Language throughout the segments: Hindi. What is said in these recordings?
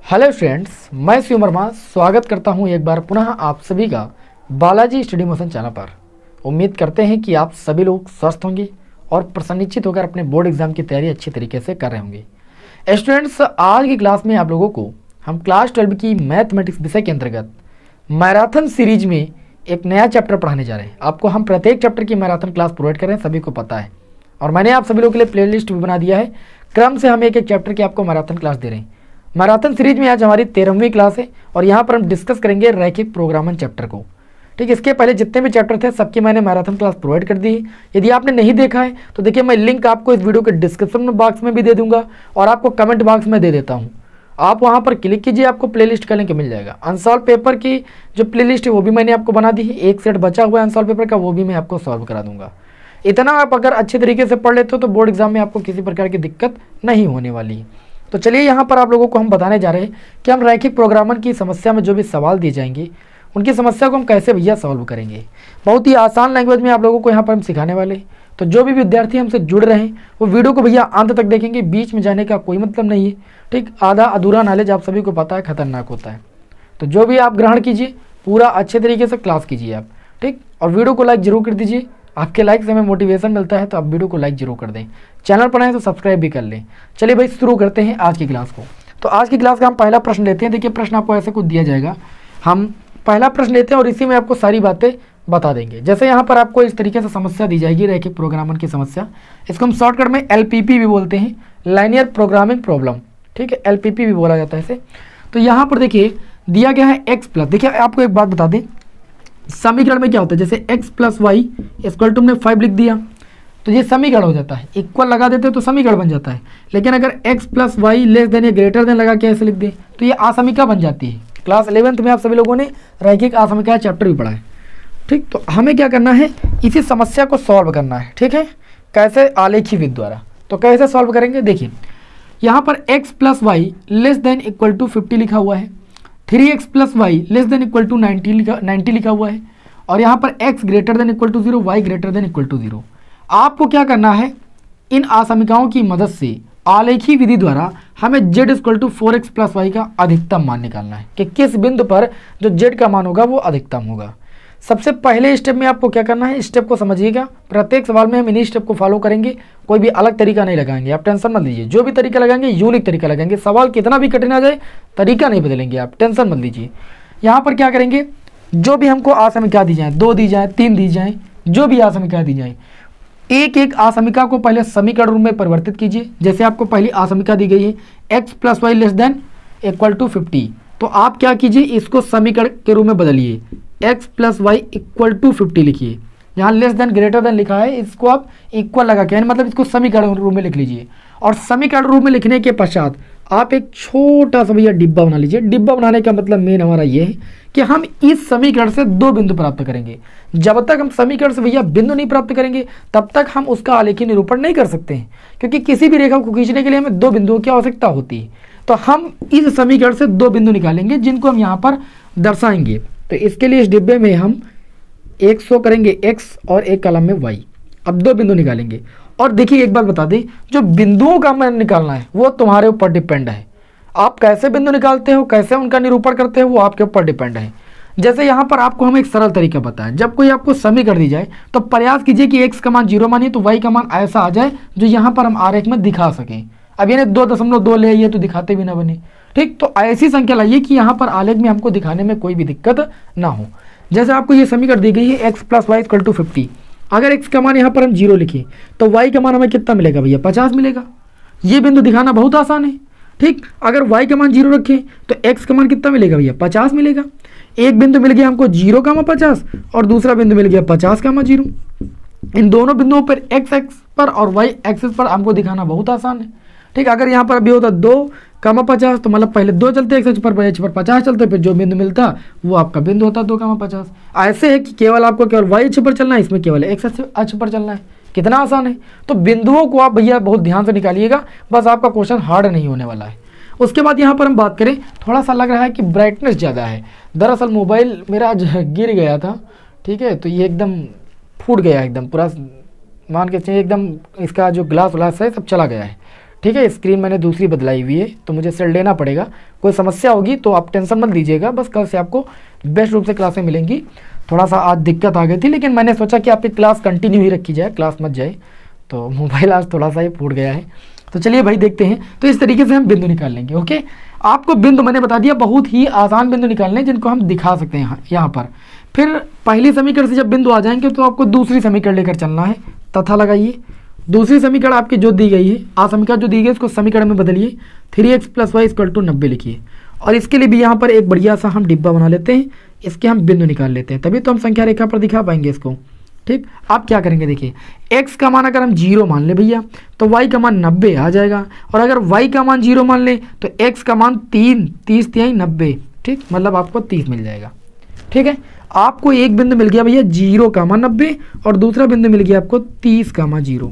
हेलो फ्रेंड्स, मैं शिव वर्मा स्वागत करता हूं एक बार पुनः आप सभी का बालाजी स्टडी मोशन चैनल पर। उम्मीद करते हैं कि आप सभी लोग स्वस्थ होंगे और प्रसन्नचित होकर अपने बोर्ड एग्जाम की तैयारी अच्छी तरीके से कर रहे होंगे। स्टूडेंट्स, आज की क्लास में आप लोगों को हम क्लास 12 की मैथमेटिक्स विषय के अंतर्गत मैराथन सीरीज में एक नया चैप्टर पढ़ाने जा रहे हैं। आपको हम प्रत्येक चैप्टर की मैराथन क्लास प्रोवाइड कर रहे हैं, सभी को पता है, और मैंने आप सभी लोगों के लिए प्ले लिस्ट भी बना दिया है। क्रम से हम एक एक चैप्टर की आपको मैराथन क्लास दे रहे हैं। मैराथन सीरीज में आज हमारी 13वीं क्लास है और यहाँ पर हम डिस्कस करेंगे रैखिक प्रोग्रामन चैप्टर को। ठीक, इसके पहले जितने भी चैप्टर थे सबकी मैंने मैराथन क्लास प्रोवाइड कर दी है। यदि आपने नहीं देखा है तो देखिए, मैं लिंक आपको इस वीडियो के डिस्क्रिप्शन बॉक्स में भी दे दूंगा और आपको कमेंट बॉक्स में दे देता हूँ। आप वहाँ पर क्लिक कीजिए, आपको प्लेलिस्ट का लिंक मिल जाएगा। अनसॉल्व पेपर की जो प्लेलिस्ट है वो भी मैंने आपको बना दी है। एक सेट बचा हुआ है अनसॉल्व पेपर का, वो भी मैं आपको सॉल्व करा दूंगा। इतना आप अगर अच्छे तरीके से पढ़ लेते हो तो बोर्ड एग्जाम में आपको किसी प्रकार की दिक्कत नहीं होने वाली है। तो चलिए, यहाँ पर आप लोगों को हम बताने जा रहे हैं कि हम रैखिक प्रोग्रामर की समस्या में जो भी सवाल दिए जाएंगे उनकी समस्या को हम कैसे भैया सॉल्व करेंगे। बहुत ही आसान लैंग्वेज में आप लोगों को यहाँ पर हम सिखाने वाले हैं। तो जो भी विद्यार्थी हमसे जुड़ रहे हैं वो वीडियो को भैया अंत तक देखेंगे, बीच में जाने का कोई मतलब नहीं है। ठीक, आधा अधूरा नॉलेज आप सभी को पता है खतरनाक होता है। तो जो भी आप ग्रहण कीजिए, पूरा अच्छे तरीके से क्लास कीजिए आप। ठीक, और वीडियो को लाइक जरूर कर दीजिए। आपके लाइक से हमें मोटिवेशन मिलता है, तो आप वीडियो को लाइक जरूर कर दें। चैनल पर आए तो सब्सक्राइब भी कर लें। चलिए भाई, शुरू करते हैं आज की क्लास को। तो आज की क्लास का हम पहला प्रश्न लेते हैं। देखिए, प्रश्न आपको ऐसे कुछ दिया जाएगा, हम पहला प्रश्न लेते हैं और इसी में आपको सारी बातें बता देंगे। जैसे यहाँ पर आपको इस तरीके से समस्या दी जाएगी, रैखिक प्रोग्रामर की समस्या। इसको हम शॉर्टकट में LPP भी बोलते हैं, लाइनियर प्रोग्रामिंग प्रॉब्लम। ठीक है, LPP भी बोला जाता है इसे। तो यहाँ पर देखिए दिया गया है x प्लस। देखिए, आपको एक बात बता दें, समीकरण में क्या होता है, जैसे x plus y equal to हमने 5 लिख दिया तो ये समीकरण हो जाता है। इक्वल लगा देते तो समीकरण बन जाता है। लेकिन अगर x plus y less than या ग्रेटर देन लगा के ऐसे लिख दे तो ये आसमिका बन जाती है। क्लास 11th में आप सभी लोगों ने रैखिक आसमिका चैप्टर भी पढ़ा है। ठीक, तो हमें क्या करना है, इसी समस्या को सॉल्व करना है। ठीक है, कैसे? आलेखी विधि द्वारा। तो कैसे सॉल्व करेंगे, देखिए यहाँ पर x plus y less than equal to 50 लिखा हुआ है, 3x plus y less than equal to 90 लिखा हुआ है, और यहाँ पर x greater than equal to 0, y greater than equal to 0। आपको क्या करना है, इन आसमिकाओं की मदद से आलेखी विधि द्वारा हमें z equal to 4x plus y का अधिकतम मान निकालना है कि किस बिंदु पर जो z का मान होगा वो अधिकतम होगा। सबसे पहले स्टेप में आपको क्या करना है, स्टेप को समझिएगा। प्रत्येक सवाल में हम इन्हीं स्टेप को फॉलो करेंगे, कोई भी अलग तरीका नहीं लगाएंगे। आप टेंशन मत लीजिए, जो भी तरीका लगाएंगे यूनिक तरीका लगाएंगे। सवाल कितना भी कठिन आ जाए, तरीका नहीं बदलेंगे, आप टेंशन मत लीजिए। यहाँ पर क्या करेंगे, जो भी हमको आसमिका दी जाए, 2 दी जाए, 3 दी जाए, जो भी आसमिका दी जाए, एक एक आसमिका को पहले समीकरण रूप में परिवर्तित कीजिए। जैसे आपको पहली आसमिका दी गई है x plus y less than equal to 50, तो आप क्या कीजिए, इसको समीकरण के रूप में बदलिए। x plus y equal to 50 लिखिए। यहाँ लेस देन ग्रेटर देन लिखा है, इसको आप इक्वल लगा के, यानी मतलब इसको समीकरण रूप में लिख लीजिए। और समीकरण रूप में लिखने के पश्चात आप एक छोटा सा भैया डिब्बा बना लीजिए। डिब्बा बनाने का मतलब मेन हमारा ये है कि हम इस समीकरण से 2 बिंदु प्राप्त करेंगे। जब तक हम समीकरण से भैया बिंदु नहीं प्राप्त करेंगे तब तक हम उसका आलेखी निरूपण नहीं कर सकते हैं, क्योंकि किसी भी रेखा को खींचने के लिए हमें 2 बिंदुओं की आवश्यकता होती है। तो हम इस समीकरण से 2 बिंदु निकालेंगे जिनको हम यहाँ पर दर्शाएंगे। तो इसके लिए इस डिब्बे में हम 100 करेंगे x और एक कॉलम में y। अब 2 बिंदु निकालेंगे। और देखिए, एक बात बता दें, जो बिंदुओं का हमें निकालना है वो तुम्हारे ऊपर डिपेंड है। आप कैसे बिंदु निकालते हो, कैसे उनका निरूपण करते हो, वो आपके ऊपर डिपेंड है। जैसे यहाँ पर आपको हम एक सरल तरीका बताएं, जब कोई आपको समीकरण दी जाए तो प्रयास कीजिए कि x का मान 0 मानिए तो y का मान ऐसा आ जाए जो यहाँ पर हम आरेख में दिखा सकें। अब यानी 2.2 ले आइए तो दिखाते भी ना बने। ठीक, तो ऐसी संख्या लाइए कि यहाँ पर आलेख में हमको दिखाने में कोई भी दिक्कत ना हो। जैसे आपको ये समीकरण दी गई है x plus y equal to 50। अगर x का मान यहाँ पर हम 0 लिखें तो y का मान हमें कितना मिलेगा भैया, 50 मिलेगा। ये बिंदु दिखाना बहुत आसान है। ठीक, अगर y का मान 0 रखें तो x का मान कितना मिलेगा भैया, 50 मिलेगा। एक बिंदु मिल गया हमको 0,50 और दूसरा बिंदु मिल गया 50,0। इन दोनों बिंदुओं पर x एक्स पर और y एक्सिस पर हमको दिखाना बहुत आसान है। ठीक, अगर यहाँ पर अभी होता 2,50 तो मतलब पहले 2 चलते, x पर 50 चलते, फिर जो बिंदु मिलता वो आपका बिंदु होता 2,50। ऐसे है कि केवल आपको केवल y अक्ष पर चलना है, इसमें केवल x अक्ष पर चलना है। कितना आसान है। तो बिंदुओं को आप भैया बहुत ध्यान से निकालिएगा, बस आपका क्वेश्चन हार्ड नहीं होने वाला है। उसके बाद यहाँ पर हम बात करें, थोड़ा सा लग रहा है कि ब्राइटनेस ज़्यादा है। दरअसल मोबाइल मेरा गिर गया था, ठीक है, तो ये एकदम फूट गया, एकदम पूरा मान के चलिए, एकदम इसका जो ग्लास व्लास है सब चला गया है। ठीक है, स्क्रीन मैंने दूसरी बदलाई हुई है तो मुझे सेल लेना पड़ेगा। कोई समस्या होगी तो आप टेंशन मत लीजिएगा, बस कल से आपको बेस्ट रूप से क्लासें मिलेंगी। थोड़ा सा आज दिक्कत आ गई थी, लेकिन मैंने सोचा कि आपकी क्लास कंटिन्यू ही रखी जाए, क्लास मत जाए, तो मोबाइल आज थोड़ा सा ही फूट गया है। तो चलिए भाई देखते हैं। तो इस तरीके से हम बिंदु निकाल लेंगे। ओके, आपको बिंदु मैंने बता दिया, बहुत ही आसान बिंदु निकालने जिनको हम दिखा सकते हैं यहाँ पर। फिर पहली समीकरण से जब बिंदु आ जाएंगे तो आपको दूसरी समीकरण लेकर चलना है। तथा लगाइए, दूसरी समीकरण आपकी जो दी गई है, आ समीकरण जो दी गई है उसको समीकरण में बदलिए, 3x + y = 90 लिखिए। और इसके लिए भी यहाँ पर एक बढ़िया सा हम डिब्बा बना लेते हैं, इसके हम बिंदु निकाल लेते हैं, तभी तो हम संख्या रेखा पर दिखा पाएंगे इसको। ठीक, आप क्या करेंगे देखिए, x का मान अगर हम 0 मान ले भैया तो y का मान 90 आ जाएगा, और अगर y का मान 0 मान ले तो x का मान 30 × 90, ठीक, मतलब आपको 30 मिल जाएगा। ठीक है, आपको एक बिंदु मिल गया भैया 0,90 और दूसरा बिंदु मिल गया आपको 30,0।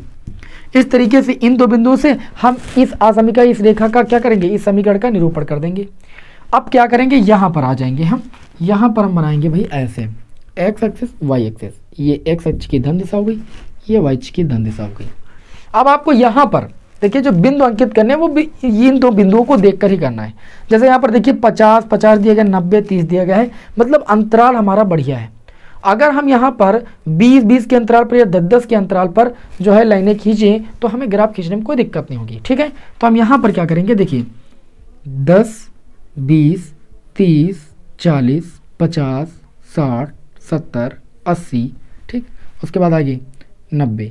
इस तरीके से इन दो बिंदुओं से हम इस असमीका इस रेखा का क्या करेंगे, इस समीकरण का निरूपण कर देंगे। अब क्या करेंगे, यहाँ पर आ जाएंगे हम, यहाँ पर हम बनाएंगे भाई ऐसे x एक्सिस y एक्सिस, ये x अक्ष की धन दिशा हो गई, ये y अक्ष की धन दिशा हो गई। अब आपको यहाँ पर देखिए जो बिंदु अंकित करने हैं वो भी इन दो बिंदुओं को देखकर ही करना है। जैसे यहाँ पर देखिए 50 दिया गया, 90 30 दिया गया है, मतलब अंतराल हमारा बढ़िया है। अगर हम यहाँ पर 20 के अंतराल पर या 10 के अंतराल पर जो है लाइनें खींचें तो हमें ग्राफ खींचने में कोई दिक्कत नहीं होगी। ठीक है, तो हम यहाँ पर क्या करेंगे देखिए 10 20 30 40 50 60 70 80, ठीक, उसके बाद आगे 90।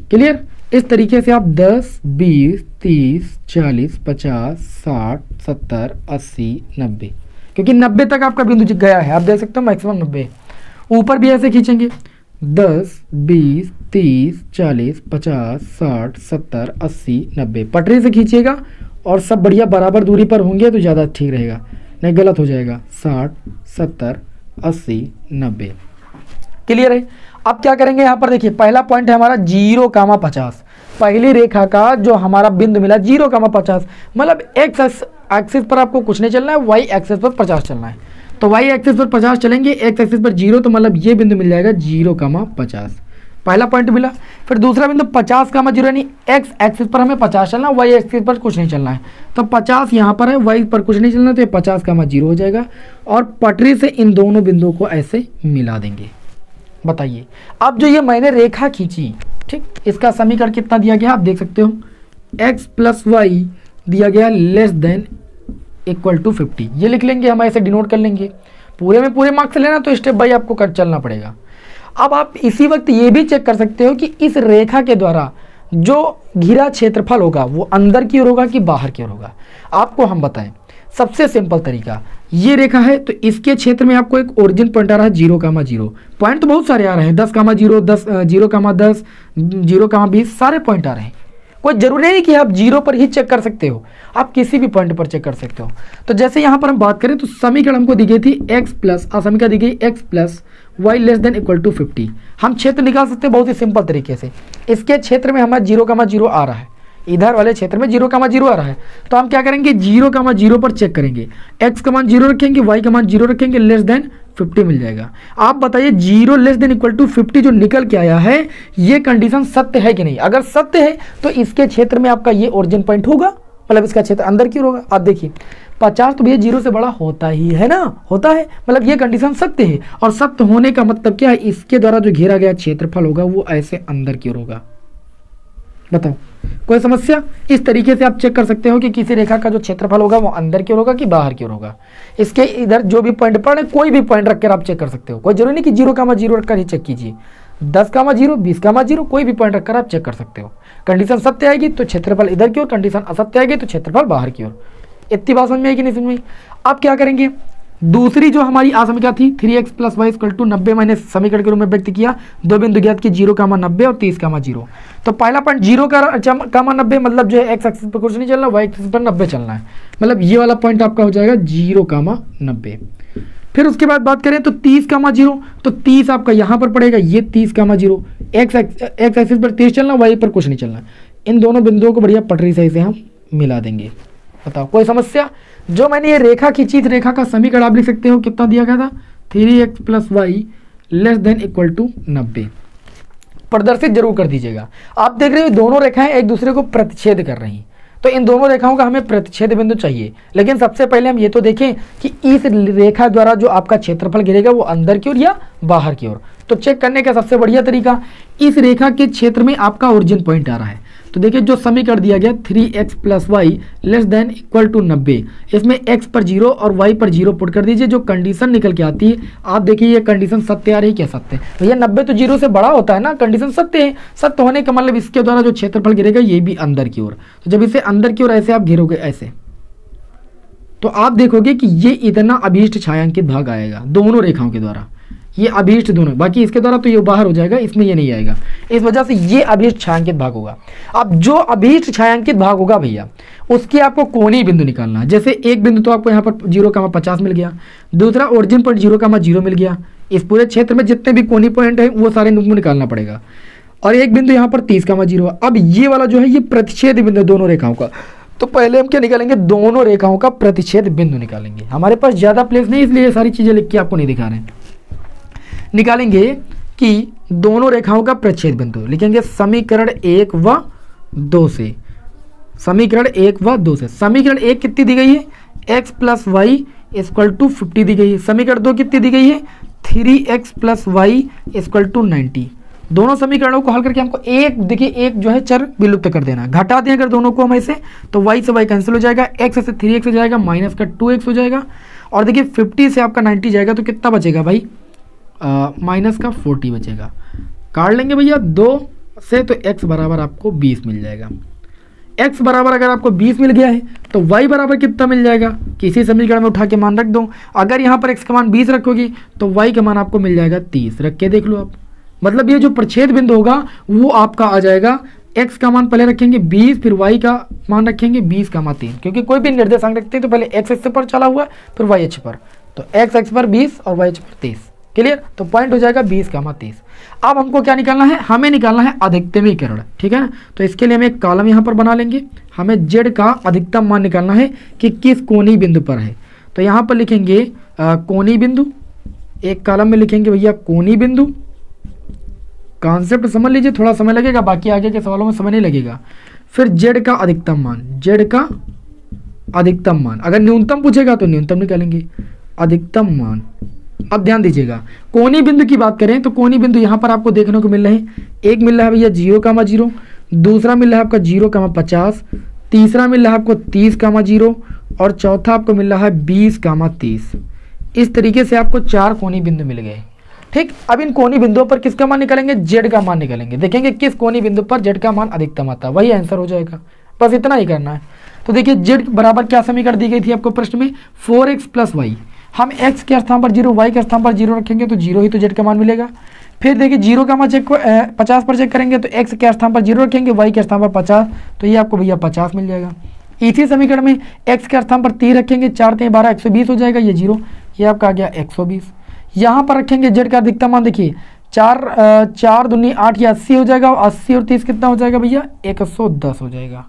क्लियर, इस तरीके से आप 10 20 30 40 50 60 70 80 90, क्योंकि 90 तक आपका बिंदु गया है, आप देख सकते हो मैक्सिमम 90। ऊपर भी ऐसे खींचेंगे 10 20 30 40 50 60 70 80 90, पटरी से खींचिएगा और सब बढ़िया बराबर दूरी पर होंगे तो ज़्यादा ठीक रहेगा, नहीं गलत हो जाएगा। 60 70 80 90, क्लियर है। अब क्या करेंगे, यहाँ पर देखिए पहला पॉइंट है हमारा 0,50, पहली रेखा का जो हमारा बिंदु मिला 0,50, मतलब x एक्सिस पर आपको कुछ नहीं चलना है, y एक्सिस पर 50 चलना है। तो y एक्सिस पर 50 चलेंगे, x एक्सिस पर 0, तो मतलब ये बिंदु मिल जाएगा 0,50, पहला पॉइंट मिला। फिर दूसरा बिंदु 50,0 यानी x एक्सिस पर हमें 50 चलना है, y एक्सिस पर कुछ नहीं चलना है, तो 50 यहाँ पर है, y पर कुछ नहीं चलना, तो ये 50,0 हो जाएगा। और पटरी से इन दोनों बिंदुओं को ऐसे मिला देंगे। बताइए, अब जो ये मैंने रेखा खींची, ठीक, इसका समीकरण कितना दिया गया आप देख सकते हो, x + y दिया गया <= 50, ये लिख लेंगे, हम ऐसे डिनोट कर लेंगे। पूरे में पूरे मार्क्स लेना तो स्टेप बाय आपको कर चलना पड़ेगा। अब आप इसी वक्त ये भी चेक कर सकते हो कि इस रेखा के द्वारा जो घिरा क्षेत्रफल होगा वो अंदर की ओर होगा कि बाहर की ओर होगा। आपको हम बताएं, सबसे सिंपल तरीका, ये रेखा है तो इसके क्षेत्र में आपको एक ओरिजिन पॉइंट आ रहा है 0,0, पॉइंट तो बहुत सारे आ रहे हैं, 10,0 10 0,10 0,20 सारे पॉइंट आ रहे हैं। कोई जरूरी नहीं कि आप 0 पर ही चेक कर सकते हो, आप किसी भी पॉइंट पर चेक कर सकते हो। तो जैसे यहाँ पर हम बात करें तो समीकरण हमको दी गई थी समीकरण दी गई x + y <= 50। हम क्षेत्र निकाल सकते हैं बहुत ही सिंपल तरीके से। इसके क्षेत्र में हमारा 0,0 आ रहा है, इधर वाले क्षेत्र में 0,0 आ रहा है, तो हम क्या करेंगे 0,0 पर चेक करेंगे, x का मान 0 रखेंगे, y का मान 0 रखेंगे, <50 मिल जाएगा। आप बताइए 0 <= 50 जो निकल के आया है ये कंडीशन सत्य है कि नहीं? अगर सत्य है तो इसके क्षेत्र में आपका ये ओरिजिन पॉइंट होगा, मतलब इसका क्षेत्र अंदर की ओर होगा। आप देखिए 50 तो भैया 0 से बड़ा होता ही है ना, होता है, मतलब ये कंडीशन सत्य है। और सत्य होने का मतलब क्या है, इसके द्वारा जो घेरा गया क्षेत्रफल होगा वो ऐसे अंदर की ओर होगा। बताओ कोई समस्या? इस तरीके से आप चेक कर सकते हो कि किसी रेखा का जो क्षेत्रफल होगा वो अंदर की ओर होगा कि बाहर की ओर होगा। इसके इधर जो भी पॉइंट पड़े, कोई भी पॉइंट रखकर आप चेक कर सकते हो, कोई जरूरी नहीं कि 0,0 रखकर ही चेक कीजिए, 10,0 20,0 कोई भी पॉइंट रखकर आप चेक कर सकते हो। कंडीशन सत्य आएगी तो क्षेत्रफल इधर की ओर, कंडीशन असत्य आएगी तो क्षेत्रफल बाहर की ओर। इतनी बात समझ में आई कि नहीं समझ में आई? अब क्या करेंगे, दूसरी जो हमारी असमीकरण थी 3x + y = 90 मैंने समीकरण के रूप में व्यक्त किया, दो बिंदु ज्ञात की 0,90 और 30,0। तो पहला पॉइंट 0,90 मतलब जो है x एक्सिस पर कुछ नहीं चलना, y एक्सिस पर 90 चलना है, मतलब ये वाला पॉइंट आपका हो जाएगा 0,90। फिर उसके बाद बात करें तो 30,0, तो 30 आपका यहाँ पर पड़ेगा, ये 30,0, x एक्सिस पर 30 चलना, y पर कुछ नहीं चलना। इन दोनों बिंदुओं को बढ़िया पटरी सही से हम मिला देंगे। बताओ कोई समस्या? जो मैंने ये रेखा खींची, इस रेखा का समीकरण आप लिख सकते हो, कितना दिया गया था 3x + y <= 90। प्रदर्शित जरूर कर दीजिएगा। आप देख रहे हो दोनों रेखाएं एक दूसरे को प्रतिच्छेद कर रही हैं, तो इन दोनों रेखाओं का हमें प्रतिच्छेद बिंदु चाहिए। लेकिन सबसे पहले हम ये तो देखें कि इस रेखा द्वारा जो आपका क्षेत्रफल गिरेगा वो अंदर की ओर या बाहर की ओर। तो चेक करने का सबसे बढ़िया तरीका, इस रेखा के क्षेत्र में आपका ओरिजिन पॉइंट आ रहा है, तो देखिए जो समीकरण दिया गया 3x + y ≤ 90, इसमें x पर 0 और y पर 0 पुट कर दीजिए। जो कंडीशन निकल के आती है, आप देखिए ये कंडीशन सत्य आ रही है क्या? सत्य। भैया 90 तो 0 से बड़ा होता है ना, कंडीशन सत्य है। सत्य होने का मतलब इसके द्वारा जो क्षेत्रफल गिरेगा ये भी अंदर की ओर। तो जब इसे अंदर की ओर ऐसे आप गिरोगे ऐसे, तो आप देखोगे कि ये इतना अभीष्ट छायांकित भाग आएगा दोनों रेखाओं के द्वारा, ये अभीष्ट दोनों, बाकी इसके द्वारा तो ये बाहर हो जाएगा, इसमें ये नहीं आएगा। इस वजह से ये अभीष्ट छायांकित भाग होगा। अब जो अभीष्ट छायांकित भाग होगा भैया, उसकी आपको कोणीय बिंदु निकालना है। जैसे एक बिंदु तो आपको यहाँ पर 0,50 मिल गया, दूसरा ओरिजिन पर 0,0 मिल गया। इस पूरे क्षेत्र में जितने भी कोणीय पॉइंट है वो सारे निकालना पड़ेगा। और एक बिंदु यहाँ पर 30,0। अब ये वाला जो है ये प्रतिच्छेद बिंदु दोनों रेखाओं का, तो पहले हम क्या निकालेंगे? दोनों रेखाओं का प्रतिच्छेद बिंदु निकालेंगे। हमारे पास ज्यादा प्लेस नहीं, इसलिए ये सारी चीजें लिख के आपको नहीं दिखा रहे हैं। निकालेंगे कि दोनों रेखाओं का प्रतिच्छेद बिंदु, लिखेंगे समीकरण 1 व 2 से। समीकरण 1 व 2 से समीकरण 1 कितनी दी गई है? x + y = 50 दी गई है। समीकरण 2 कितनी दी गई है? 3x + y = 90। दोनों समीकरणों को हल करके हमको एक, देखिए एक जो है चर विलुप्त कर देना, घटा दें अगर दोनों को हम ऐसे, तो y से y कैंसिल हो जाएगा, x से 3x हो जाएगा, माइनस का 2x हो जाएगा। और देखिए 50 से आपका 90 जाएगा तो कितना बचेगा भाई? माइनस का 40 बचेगा। काट लेंगे भैया 2 से, तो x बराबर आपको 20 मिल जाएगा। x बराबर अगर आपको 20 मिल गया है तो y बराबर कितना मिल जाएगा? किसी समीकरण में उठा के मान रख दो। अगर यहाँ पर x का मान 20 रखोगी तो y का मान आपको मिल जाएगा 30। रख के देख लो आप, मतलब ये जो प्रतिच्छेद बिंदु होगा वो आपका आ जाएगा, x का मान पहले रखेंगे 20, फिर y का मान रखेंगे 20,3, क्योंकि कोई भी निर्देशांक रखते हैं तो पहले x अक्ष पर चला हुआ फिर y अक्ष पर, तो x अक्ष पर 20 और y अक्ष पर 30। क्लियर? तो पॉइंट हो जाएगा 20,30। अब हमको क्या निकालना है? हमें निकालना है अधिकतमीकरण, ठीक है ना। तो इसके लिए हम एक कॉलम यहाँ पर बना लेंगे। हमें z का अधिकतम मान निकालना है कि किस कोणीय बिंदु पर है। तो यहाँ पर लिखेंगे कोणीय बिंदु, एक कॉलम में लिखेंगे भैया कोणीय बिंदु। कॉन्सेप्ट समझ लीजिए, थोड़ा समय लगेगा, बाकी आगे के सवालों में समय नहीं लगेगा। फिर z का अधिकतम मान, z का अधिकतम मान, अगर न्यूनतम पूछेगा तो न्यूनतम निकालेंगे, अधिकतम मान। अब ध्यान दीजिएगा, कोणीय बिंदु की बात करें तो कोणीय बिंदु यहाँ पर आपको देखने को मिल रहे हैं। एक मिल रहा है भैया 0,0, दूसरा मिल रहा है आपका 0,50, तीसरा मिल रहा है आपको 30,0 और चौथा आपको मिल रहा है 20,30। इस तरीके से आपको 4 कोणीय बिंदु मिल गए। ठीक, अब इन कोणीय बिंदुओं पर किसका मान निकालेंगे? z का मान निकालेंगे। देखेंगे किस कोणीय बिंदु पर z का मान अधिकतम आता है, वही आंसर हो जाएगा। बस इतना ही करना है। तो देखिए z बराबर क्या समीकरण दी गई थी आपको प्रश्न में? 4x + y। हम x के स्थान पर 0, y के स्थान पर 0 रखेंगे तो 0 ही तो z का मान मिलेगा। फिर देखिए 0 का मान चेक 50 पर चेक करेंगे तो x के स्थान पर 0 रखेंगे, y के स्थान पर 50, तो ये आपको भैया 50 मिल जाएगा। इसी समीकरण में x के स्थान पर 30 रखेंगे, 4 × 12 120 हो जाएगा, ये 0, ये आपका आ गया 120। यहाँ पर रखेंगे z का अधिकतम मान, देखिए 4 दूनी 8, ये 80 हो जाएगा, 80 और 30 कितना हो जाएगा भैया? 110 हो जाएगा।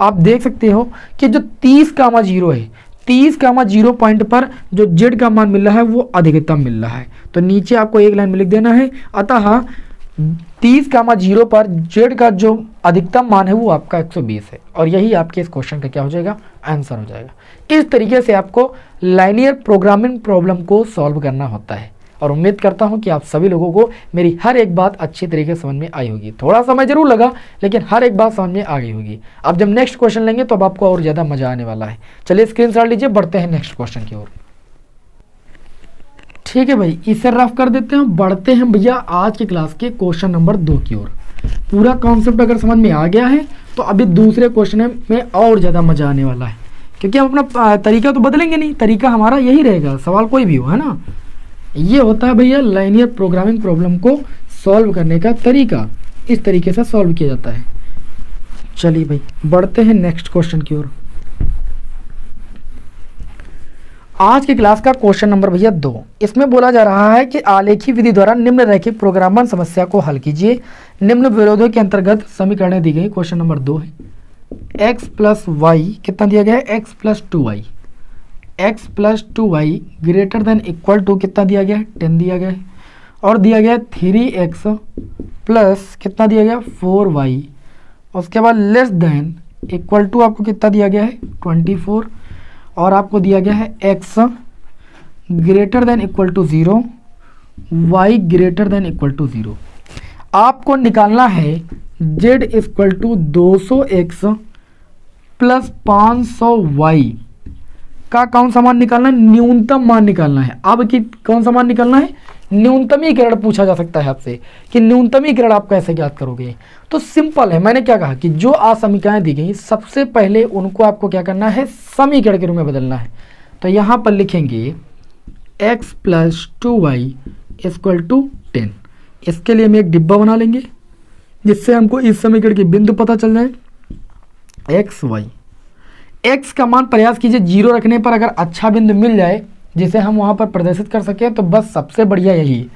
आप देख सकते हो कि जो 30,0 है, 30,0 पॉइंट पर जो z का मान मिल रहा है वो अधिकतम मिल रहा है। तो नीचे आपको एक लाइन में लिख देना है, अतः 30,0 पर z का जो अधिकतम मान है वो आपका 120 है, और यही आपके इस क्वेश्चन का क्या हो जाएगा? आंसर हो जाएगा। इस तरीके से आपको लाइनियर प्रोग्रामिंग प्रॉब्लम को सॉल्व करना होता है, और उम्मीद करता हूं कि आप सभी लोगों को मेरी हर एक बात अच्छी तरीके से समझ में आई होगी। थोड़ा समय जरूर लगा, लेकिन हर एक बात समझ में आ गई होगी। अब जब नेक्स्ट क्वेश्चन लेंगे तो अब आपको और ज़्यादा मजा आने वाला है। चलिए स्क्रीनशॉट लीजिए, बढ़ते हैं नेक्स्ट क्वेश्चन की ओर। ठीक है भाई, इसे रफ कर देते हैं, बढ़ते हैं भैया आज की क्लास के क्वेश्चन नंबर 2 की ओर। पूरा कॉन्सेप्ट अगर समझ में आ गया है तो अभी दूसरे क्वेश्चन में और ज़्यादा मजा आने वाला है, क्योंकि हम अपना तरीका तो बदलेंगे नहीं, तरीका हमारा यही रहेगा, सवाल कोई भी हो, है ना। ये होता है भैया लाइनियर प्रोग्रामिंग प्रॉब्लम को सॉल्व करने का तरीका, इस तरीके से सॉल्व किया जाता है। चलिए भाई बढ़ते हैं नेक्स्ट क्वेश्चन की ओर। आज की क्लास का क्वेश्चन नंबर भैया 2, इसमें बोला जा रहा है कि आलेखी विधि द्वारा निम्न रैखिक प्रोग्रामन समस्या को हल कीजिए। निम्न विरोधों के अंतर्गत समीकरणें दी गई। क्वेश्चन नंबर 2 है, x + y कितना दिया गया है? x + 2y, x + 2y > कितना दिया गया है? 10 दिया गया है। और दिया गया 3x प्लस कितना दिया गया 4y, उसके बाद लेस देन इक्वल टू आपको कितना दिया गया है 24, और आपको दिया गया है x greater than equal to 0, y greater than equal to 0। आपको निकालना है z equal to 200x plus 500y का कौन सा मान निकालना है, न्यूनतम मान निकालना है। अब कि कौन सा मान निकालना है, न्यूनतमीकरण पूछा जा सकता है आपसे कि न्यूनतमीकरण आप कैसे ज्ञात करोगे। तो सिंपल है, मैंने क्या कहा कि जो असमीकरण दी गई सबसे पहले उनको आपको क्या करना है, समीकरण के रूप में बदलना है। तो यहाँ पर लिखेंगे x plus 2y equal to 10। इसके लिए हम एक डिब्बा बना लेंगे जिससे हमको इस समीकरण के बिंदु पता चल जाए। x का मान प्रयास कीजिए 0 रखने पर अगर अच्छा बिंदु मिल जाए जिसे हम वहाँ पर प्रदर्शित कर सकें तो बस सबसे बढ़िया यही।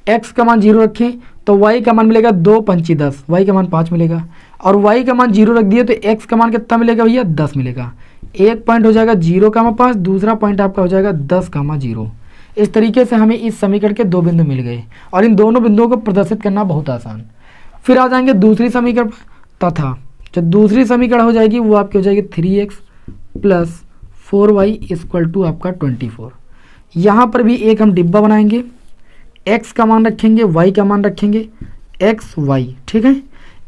x का मान 0 रखें तो y का मान मिलेगा 2 पंची 10, y का मान 5 मिलेगा, और y का मान 0 रख दिए तो x का मान कितना मिलेगा भैया 10 मिलेगा। एक पॉइंट हो जाएगा 0,5, दूसरा पॉइंट आपका हो जाएगा 10,0। इस तरीके से हमें इस समीकरण के 2 बिंदु मिल गए और इन दोनों बिंदुओं को प्रदर्शित करना बहुत आसान। फिर आ जाएंगे दूसरी समीकरण तथा जो दूसरी समीकरण हो जाएगी वो आपकी हो जाएगी 3x plus 4y equal to आपका 24। यहाँ पर भी एक हम डिब्बा बनाएंगे, x का मान रखेंगे, y का मान रखेंगे x y, ठीक है।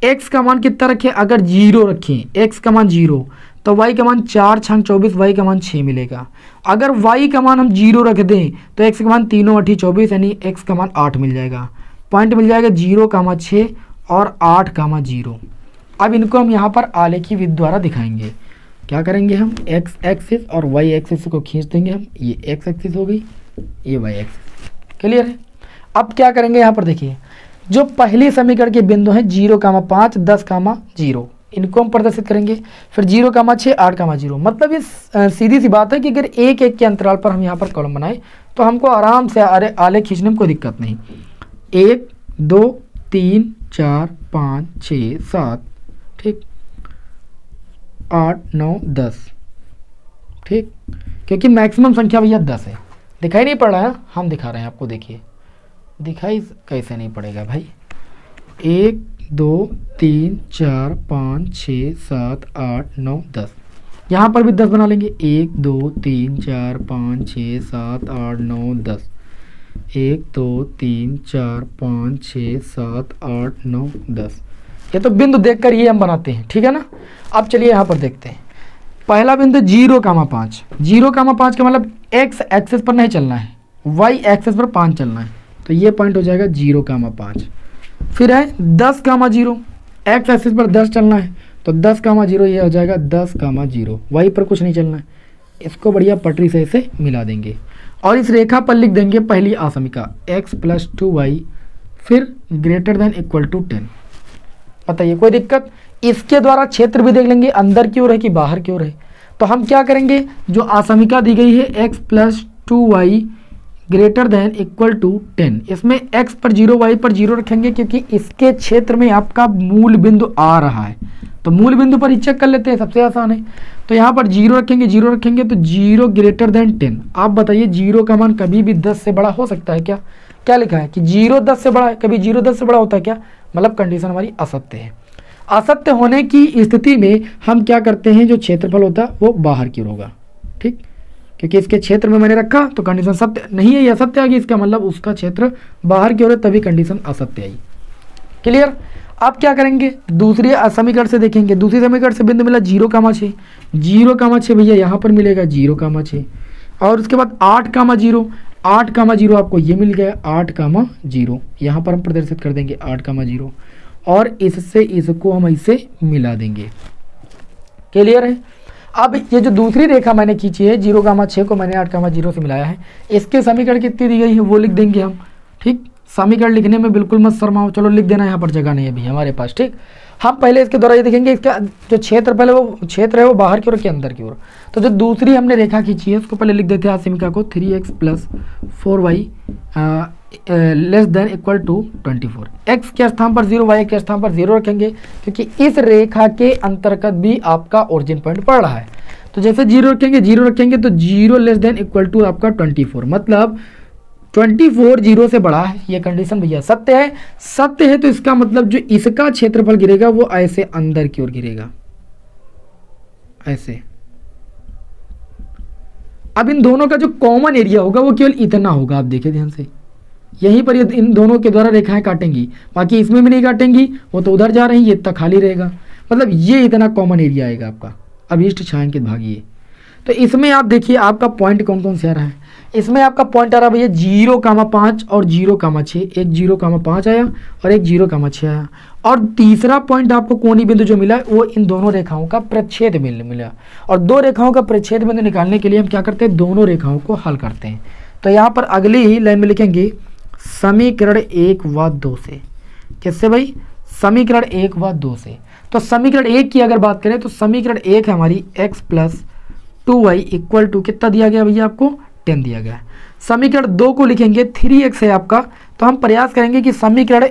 x का मान कितना रखें, अगर 0 रखें, x का मान 0 तो y का मान 4 छंग 24, y का मान 6 मिलेगा। अगर y का मान हम 0 रख दें तो x का मान 3 8 24 यानी x का मान 8 मिल जाएगा। पॉइंट मिल जाएगा 0,6 और 8,0। अब इनको हम यहाँ पर आलेखी विधि द्वारा दिखाएंगे। क्या करेंगे हम, x एक्सिस और y एक्सिस को खींच देंगे हम, ये x एक्सिस हो गई, ये y एक्सिस। क्लियर है। अब क्या करेंगे, यहाँ पर देखिए जो पहली समीकरण के बिंदु हैं 0,5 10,0 इनको हम प्रदर्शित करेंगे। फिर 0,6 8,0। मतलब ये सीधी सी बात है कि अगर एक एक के अंतराल पर हम यहाँ पर कॉलम बनाए तो हमको आराम से आलेख खींचने में कोई दिक्कत नहीं। 1 2 3 4 5 6 7, ठीक, 8 9 10, ठीक, क्योंकि मैक्सिमम संख्या भैया 10 है। दिखाई नहीं पड़ रहा है, हम दिखा रहे हैं आपको, देखिए दिखाई कैसे नहीं पड़ेगा भाई। 1 2 3 4 5 6 7 8 9 10, यहाँ पर भी 10 बना लेंगे। 1 2 3 4 5 6 7 8 9 10, 1 2 3 4 5 6 7 8 9 10। ये तो बिंदु देखकर ही हम बनाते हैं, ठीक है ना। अब चलिए यहाँ पर देखते हैं। पहला बिंदु 0,5, 0,5 का मतलब x एक्सिस पर नहीं चलना है, y एक्सिस पर 5 चलना है, तो ये पॉइंट हो जाएगा 0,5। फिर है 10,0, x एक्सिस पर 10 चलना है तो 10,0 ये हो जाएगा 10,0, y पर कुछ नहीं चलना है। इसको बढ़िया पटरी से इसे मिला देंगे और इस रेखा पर लिख देंगे पहली आसमिका x प्लस 2y फिर ग्रेटर देन इक्वल टू 10। बताइए कोई दिक्कत। इसके द्वारा क्षेत्र भी देख लेंगे अंदर की ओर है कि बाहर की ओर है। तो हम क्या करेंगे, जो आसमिका दी गई है x plus 2y greater than equal to 10, इसमें x पर 0 y पर 0 रखेंगे क्योंकि इसके क्षेत्र में आपका मूल बिंदु आ रहा है। तो मूल बिंदु पर ही चेक कर लेते हैं, सबसे आसान है। तो यहाँ पर 0 रखेंगे, 0 रखेंगे तो 0 ग्रेटर देन 10। आप बताइए 0 का मान कभी भी 10 से बड़ा हो सकता है क्या? क्या लिखा है कि 0 10 से बड़ा है, कभी 0 10 से बड़ा होता है क्या? मतलब कंडीशन हमारी असत्य है। असत्य होने की स्थिति में हम क्या करते हैं, जो क्षेत्रफल होता है वो बाहर की ओर होगा, ठीक, क्योंकि इसके क्षेत्र में मैंने रखा तो कंडीशन सत्य नहीं है, ये असत्य आ गई, इसका मतलब उसका क्षेत्र बाहर की ओर है तभी कंडीशन असत्य आई। क्लियर। अब क्या करेंगे, दूसरी समीकरण से देखेंगे। दूसरी समीकरण से बिंदु मिला 0,6, 0,6 भैया यहाँ पर मिलेगा 0,6 और उसके बाद 8,0, 8,0 आपको ये मिल गया 8,0, यहाँ पर हम प्रदर्शित कर देंगे 8,0 और इससे इसको हम ऐसे मिला देंगे। क्लियर है। अब ये जो दूसरी रेखा मैंने खींची है 0,6 को मैंने 8,0 से मिलाया है, इसके समीकरण कितनी दी गई है वो लिख देंगे हम, ठीक। समीकरण लिखने में बिल्कुल मत शर्माओ, चलो लिख देना, यहाँ पर जगह नहीं है अभी हमारे पास, ठीक। हम पहले इसके द्वारा ये देखेंगे इसका जो क्षेत्र पहले वो क्षेत्र है वो बाहर की ओर के अंदर की ओर। तो जो दूसरी हमने रेखा खींची है उसको पहले लिख देते हैं आसमिका को 3x plus 4y less than equal to 24। x के स्थान पर 0, y के स्थान पर 0 रखेंगे क्योंकि इस रेखा के अंतर्गत भी आपका ओरिजिन पॉइंट पड़ रहा है। तो जैसे 0 रखेंगे तो 0 लेस देन इक्वल टू आपका 24, मतलब 24 जीरो से बड़ा है, ये कंडीशन भैया सत्य है। सत्य है तो इसका मतलब जो इसका क्षेत्रफल गिरेगा वो ऐसे अंदर की ओर गिरेगा, ऐसे। अब इन दोनों का जो कॉमन एरिया होगा वो केवल इतना होगा, आप देखिए ध्यान से, यहीं पर इन दोनों के द्वारा रेखाएं काटेंगी, बाकी इसमें भी नहीं काटेंगी, वो तो उधर जा रही है, ये इतना खाली रहेगा, मतलब ये इतना कॉमन एरिया आएगा आपका अभीष्ट छायांकित भाग ये। तो इसमें आप देखिए आपका पॉइंट कौन कौन से आ रहा है। इसमें आपका पॉइंट आ रहा है भैया 0,5 और 0,6, एक 0,5 आया और एक 0,6 आया। और तीसरा पॉइंट आपको कोणीय बिंदु जो मिला वो इन दोनों रेखाओं का प्रच्छेद मिला। और दो रेखाओं का प्रच्छेद बिंदु निकालने के लिए हम क्या करते हैं, दोनों रेखाओं को हल करते हैं। तो यहाँ पर अगली ही लाइन में लिखेंगे समीकरण 1 व 2 से। किससे भाई, समीकरण 1 व 2 से। तो समीकरण 1 की अगर बात करें तो समीकरण 1 है हमारी x + 2y इक्वल टू कितना दिया गया भैया आपको, 10 दिया गया है। समीकरण 2 को लिखेंगे 3x है आपका, तो हम प्रयास करेंगे कि समीकरण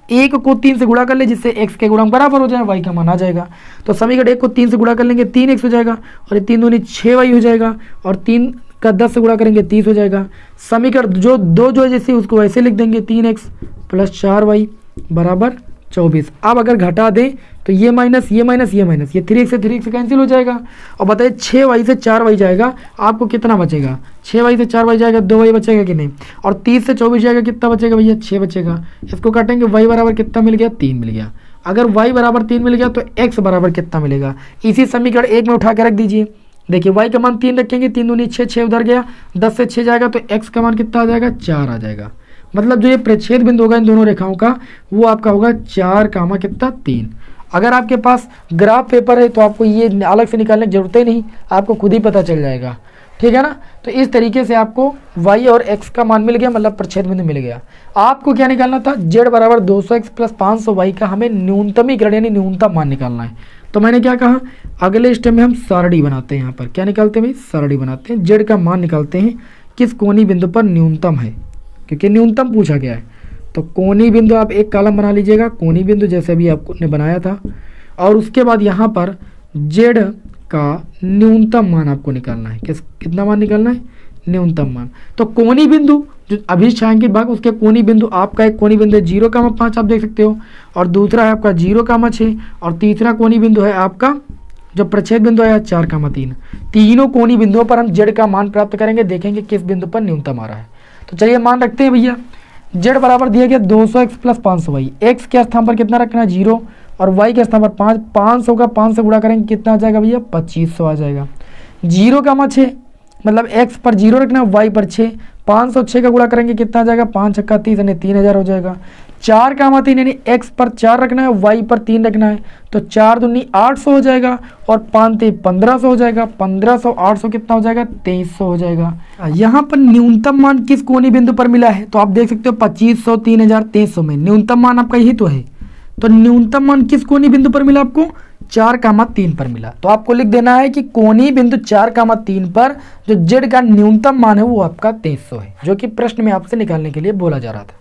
1 को 3 से गुणा कर ले जिससे x के गुणांक बराबर हो जाए, y का मान आ जाएगा। तो समीकरण 1 को 3 से गुणा कर लेंगे 3x हो जाएगा, और ये 3 दूनी 6y हो जाएगा, और 3 का 10 से गुणा करेंगे 30 हो जाएगा। समीकरण जो 2 जो है जैसे उसको वैसे लिख देंगे 3x + 4y बराबर 24। अब अगर घटा दें तो ये माइनस ये माइनस ये माइनस, ये 3x से कैंसिल हो जाएगा। और बताइए 6y से 4y जाएगा, आपको कितना बचेगा, 6y से 4y जाएगा 2y बचेगा कि नहीं, और 30 से 24 जाएगा कितना बचेगा भैया, 6 बचेगा। इसको काटेंगे y बराबर कितना मिल गया, 3 मिल गया। अगर y बराबर 3 मिल गया तो x बराबर कितना मिलेगा, इसी समीकरण 1 में उठा के रख दीजिए। देखिए y का मान 3 रखेंगे, 3 दूनी 6, 6 उधर गया, 10 से 6 जाएगा तो x का मान कितना आ जाएगा, 4 आ जाएगा। मतलब जो ये प्रच्छेद बिंदु होगा इन दोनों रेखाओं का वो आपका होगा 4 कामा कितना 3। अगर आपके पास ग्राफ पेपर है तो आपको ये अलग से निकालने की जरूरत ही नहीं, आपको खुद ही पता चल जाएगा, ठीक है ना। तो इस तरीके से आपको y और x का मान मिल गया, मतलब प्रच्छेद बिंदु मिल गया। आपको क्या निकालना था, z बराबर 200x + 500y का हमें न्यूनतमीकरण यानी न्यूनतम मान निकालना है। तो मैंने क्या कहा, अगले स्टेप में हम सरणी बनाते हैं। यहाँ पर क्या निकालते हैं भाई, सरणी बनाते हैं, z का मान निकालते हैं किस कोणीय बिंदु पर न्यूनतम है, क्योंकि न्यूनतम पूछा गया है। तो कोणीय बिंदु आप एक कॉलम बना लीजिएगा, कोणीय बिंदु जैसे अभी आपने बनाया था, और उसके बाद यहाँ पर z का न्यूनतम मान आपको निकालना है। कितना मान निकालना है, न्यूनतम मान। तो कोणीय बिंदु जो अभी छायांकित भाग उसके कोणीय बिंदु, आपका एक कोणीय बिंदु है 0,5 आप देख सकते हो, और दूसरा है आपका 0,6, और तीसरा कोणीय बिंदु है आपका जो प्रच्छेद बिंदु है 4,3। तीनों कोणीय बिंदुओं पर हम z का मान प्राप्त करेंगे, देखेंगे किस बिंदु पर न्यूनतम आ रहा है। तो चलिए मान रखते हैं भैया, z बराबर दिया गया 200x + 500y। x के स्थान पर कितना रखना है, 0, और y के स्थान पर 5। 500 का 5 से गुणा करेंगे कितना आ जाएगा भैया, 2500 आ जाएगा। 0,6 मतलब x पर 0 रखना है, y पर 6। 506 का गुणा करेंगे कितना आ जाएगा, 5 छक्का 30 यानी 3000 हो जाएगा। 4,3 यानी x पर 4 रखना है, y पर 3 रखना है, तो 4 दूनी 800 हो जाएगा, और 5 3 1500 हो जाएगा। 1500 800 कितना हो जाएगा, 2300 हो जाएगा। यहाँ पर न्यूनतम मान किस कोणीय बिंदु पर मिला है, तो आप देख सकते हो 2500 3000 2300 में न्यूनतम मान आपका यही तो है। तो न्यूनतम मान किस कोणीय बिंदु पर मिला आपको, 4,3 पर मिला। तो आपको लिख देना है कि कोणीय बिंदु 4,3 पर जो z का न्यूनतम मान है वो आपका 2300 है, जो कि प्रश्न में आपसे निकालने के लिए बोला जा रहा था।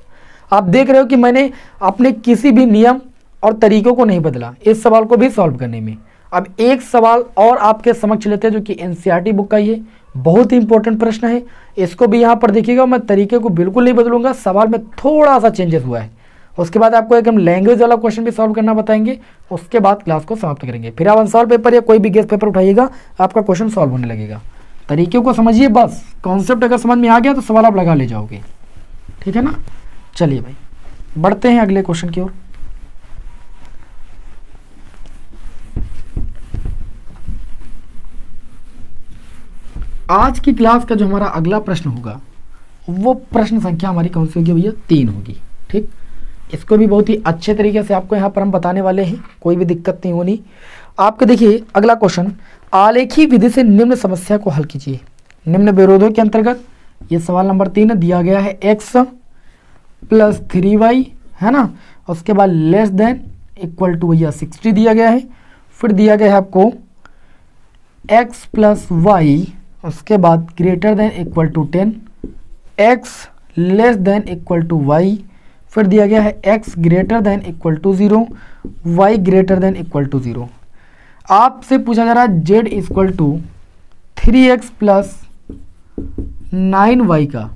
आप देख रहे हो कि मैंने अपने किसी भी नियम और तरीकों को नहीं बदला इस सवाल को भी सॉल्व करने में। अब एक सवाल और आपके समक्ष लेते हैं जो कि एनसीईआरटी बुक का ही है, बहुत ही इंपॉर्टेंट प्रश्न है। इसको भी यहाँ पर देखिएगा, मैं तरीके को बिल्कुल नहीं बदलूंगा, सवाल में थोड़ा सा चेंजेस हुआ है। उसके बाद आपको एक हम लैंग्वेज वाला क्वेश्चन भी सॉल्व करना बताएंगे, उसके बाद क्लास को समाप्त करेंगे। फिर आप अनसॉल्व पेपर या कोई भी गेस्ट पेपर उठाइएगा, आपका क्वेश्चन सॉल्व होने लगेगा। तरीके को समझिए, बस कॉन्सेप्ट अगर समझ में आ गया तो सवाल आप लगा ले जाओगे, ठीक है ना। चलिए भाई बढ़ते हैं अगले क्वेश्चन की ओर। आज की क्लास का जो हमारा अगला प्रश्न होगा वो प्रश्न संख्या हमारी कौन सी होगी भैया, 3 होगी। ठीक, इसको भी बहुत ही अच्छे तरीके से आपको यहाँ पर हम बताने वाले हैं, कोई भी दिक्कत नहीं होनी आपको। देखिए अगला क्वेश्चन, आलेखी विधि से निम्न समस्या को हल कीजिए। निम्न विरोधों के अंतर्गत ये सवाल नंबर 3 दिया गया है x + 3y, है ना। उसके बाद लेस देन इक्वल टू भैया 60 दिया गया है। फिर दिया गया है आपको x + y, उसके बाद greater than equal to 10, x less than equal to y। फिर दिया गया है x greater than equal to 0, y greater than equal to 0। आपसे पूछा जा रहा है z equal to 3x + 9y का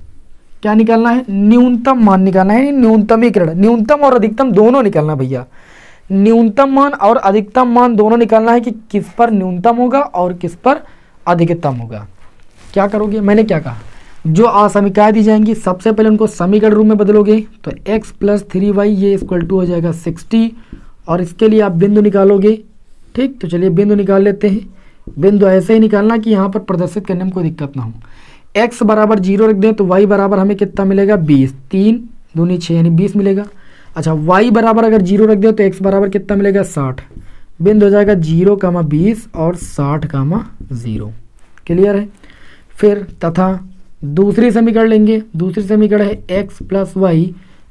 क्या निकालना है, न्यूनतम मान निकालना है, न्यूनतमीकरण, न्यूनतम और अधिकतम दोनों निकालना भैया, न्यूनतम मान और अधिकतम मान दोनों निकालना है कि किस पर न्यूनतम होगा और किस पर अधिकतम होगा। क्या करोगे, मैंने क्या कहा, जो असमीकरण दी जाएंगी सबसे पहले उनको समीकरण रूप में बदलोगे, तो x + 3y ये इक्वल टू हो जाएगा 60, और इसके लिए आप बिंदु निकालोगे। ठीक, तो चलिए बिंदु निकाल लेते हैं। बिंदु ऐसे ही निकालना कि यहाँ पर प्रदर्शित करने में कोई दिक्कत ना हो। x बराबर 0 रख दें तो y बराबर हमें कितना मिलेगा, 20, 3 दूनी 6 यानी 20 मिलेगा। अच्छा, y बराबर अगर 0 रख दें तो x बराबर कितना मिलेगा, 60। बिंदु हो जाएगा 0, 20 और 60, 0। क्लियर है। फिर तथा दूसरी समीकरण लेंगे, दूसरी समीकरण है x + y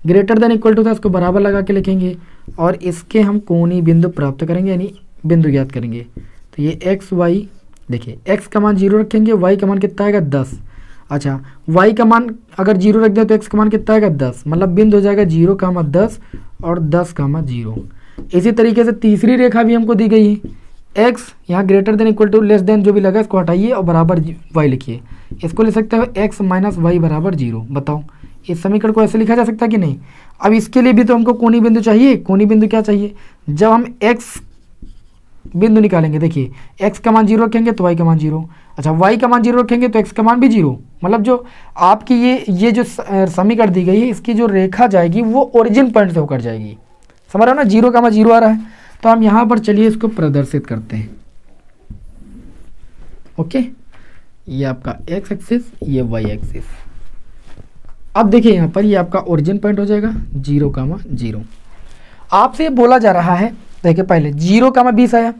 greater than equal to था, इसको बराबर लगा के लिखेंगे और इसके हम कोणीय बिंदु प्राप्त करेंगे, यानी बिंदु ज्ञात करेंगे। तो ये x y, देखिए x का मान 0 रखेंगे, y का मान कितना आएगा, 10। अच्छा, y का मान अगर 0 रख दें तो x का मान कितना आएगा, 10, मतलब बिंदु हो जाएगा 0, 10 और 10, 0। इसी तरीके से तीसरी रेखा भी हमको दी गई है, x यहाँ greater than equal to less than जो भी लगा इसको हटाइए और बराबर y लिखिए। इसको लिख सकते हो x - y बराबर 0। बताओ इस समीकरण को ऐसे लिखा जा सकता है कि नहीं। अब इसके लिए भी तो हमको कोणीय बिंदु चाहिए। कोणीय बिंदु क्या चाहिए, जब हम x बिंदु निकालेंगे, देखिए x का मान 0 रखेंगे तो y का मान 0, अच्छा y का मान 0 रखेंगे तो x का मान भी 0, मतलब जो आपकी ये जो समीकरण दी गई है इसकी जो रेखा जाएगी वो ओरिजिन पॉइंट से होकर जाएगी। समझ रहे हो ना, 0 का मान 0 आ रहा है, तो हम यहाँ पर चलिए इसको प्रदर्शित करते हैं। ओके, ये आपका x एक्सिस, ये y एक्सिस। अब देखिए यहाँ पर ये आपका ओरिजिन पॉइंट हो जाएगा 0, 0। आपसे बोला जा रहा है, देखिए पहले 0, 20 आया,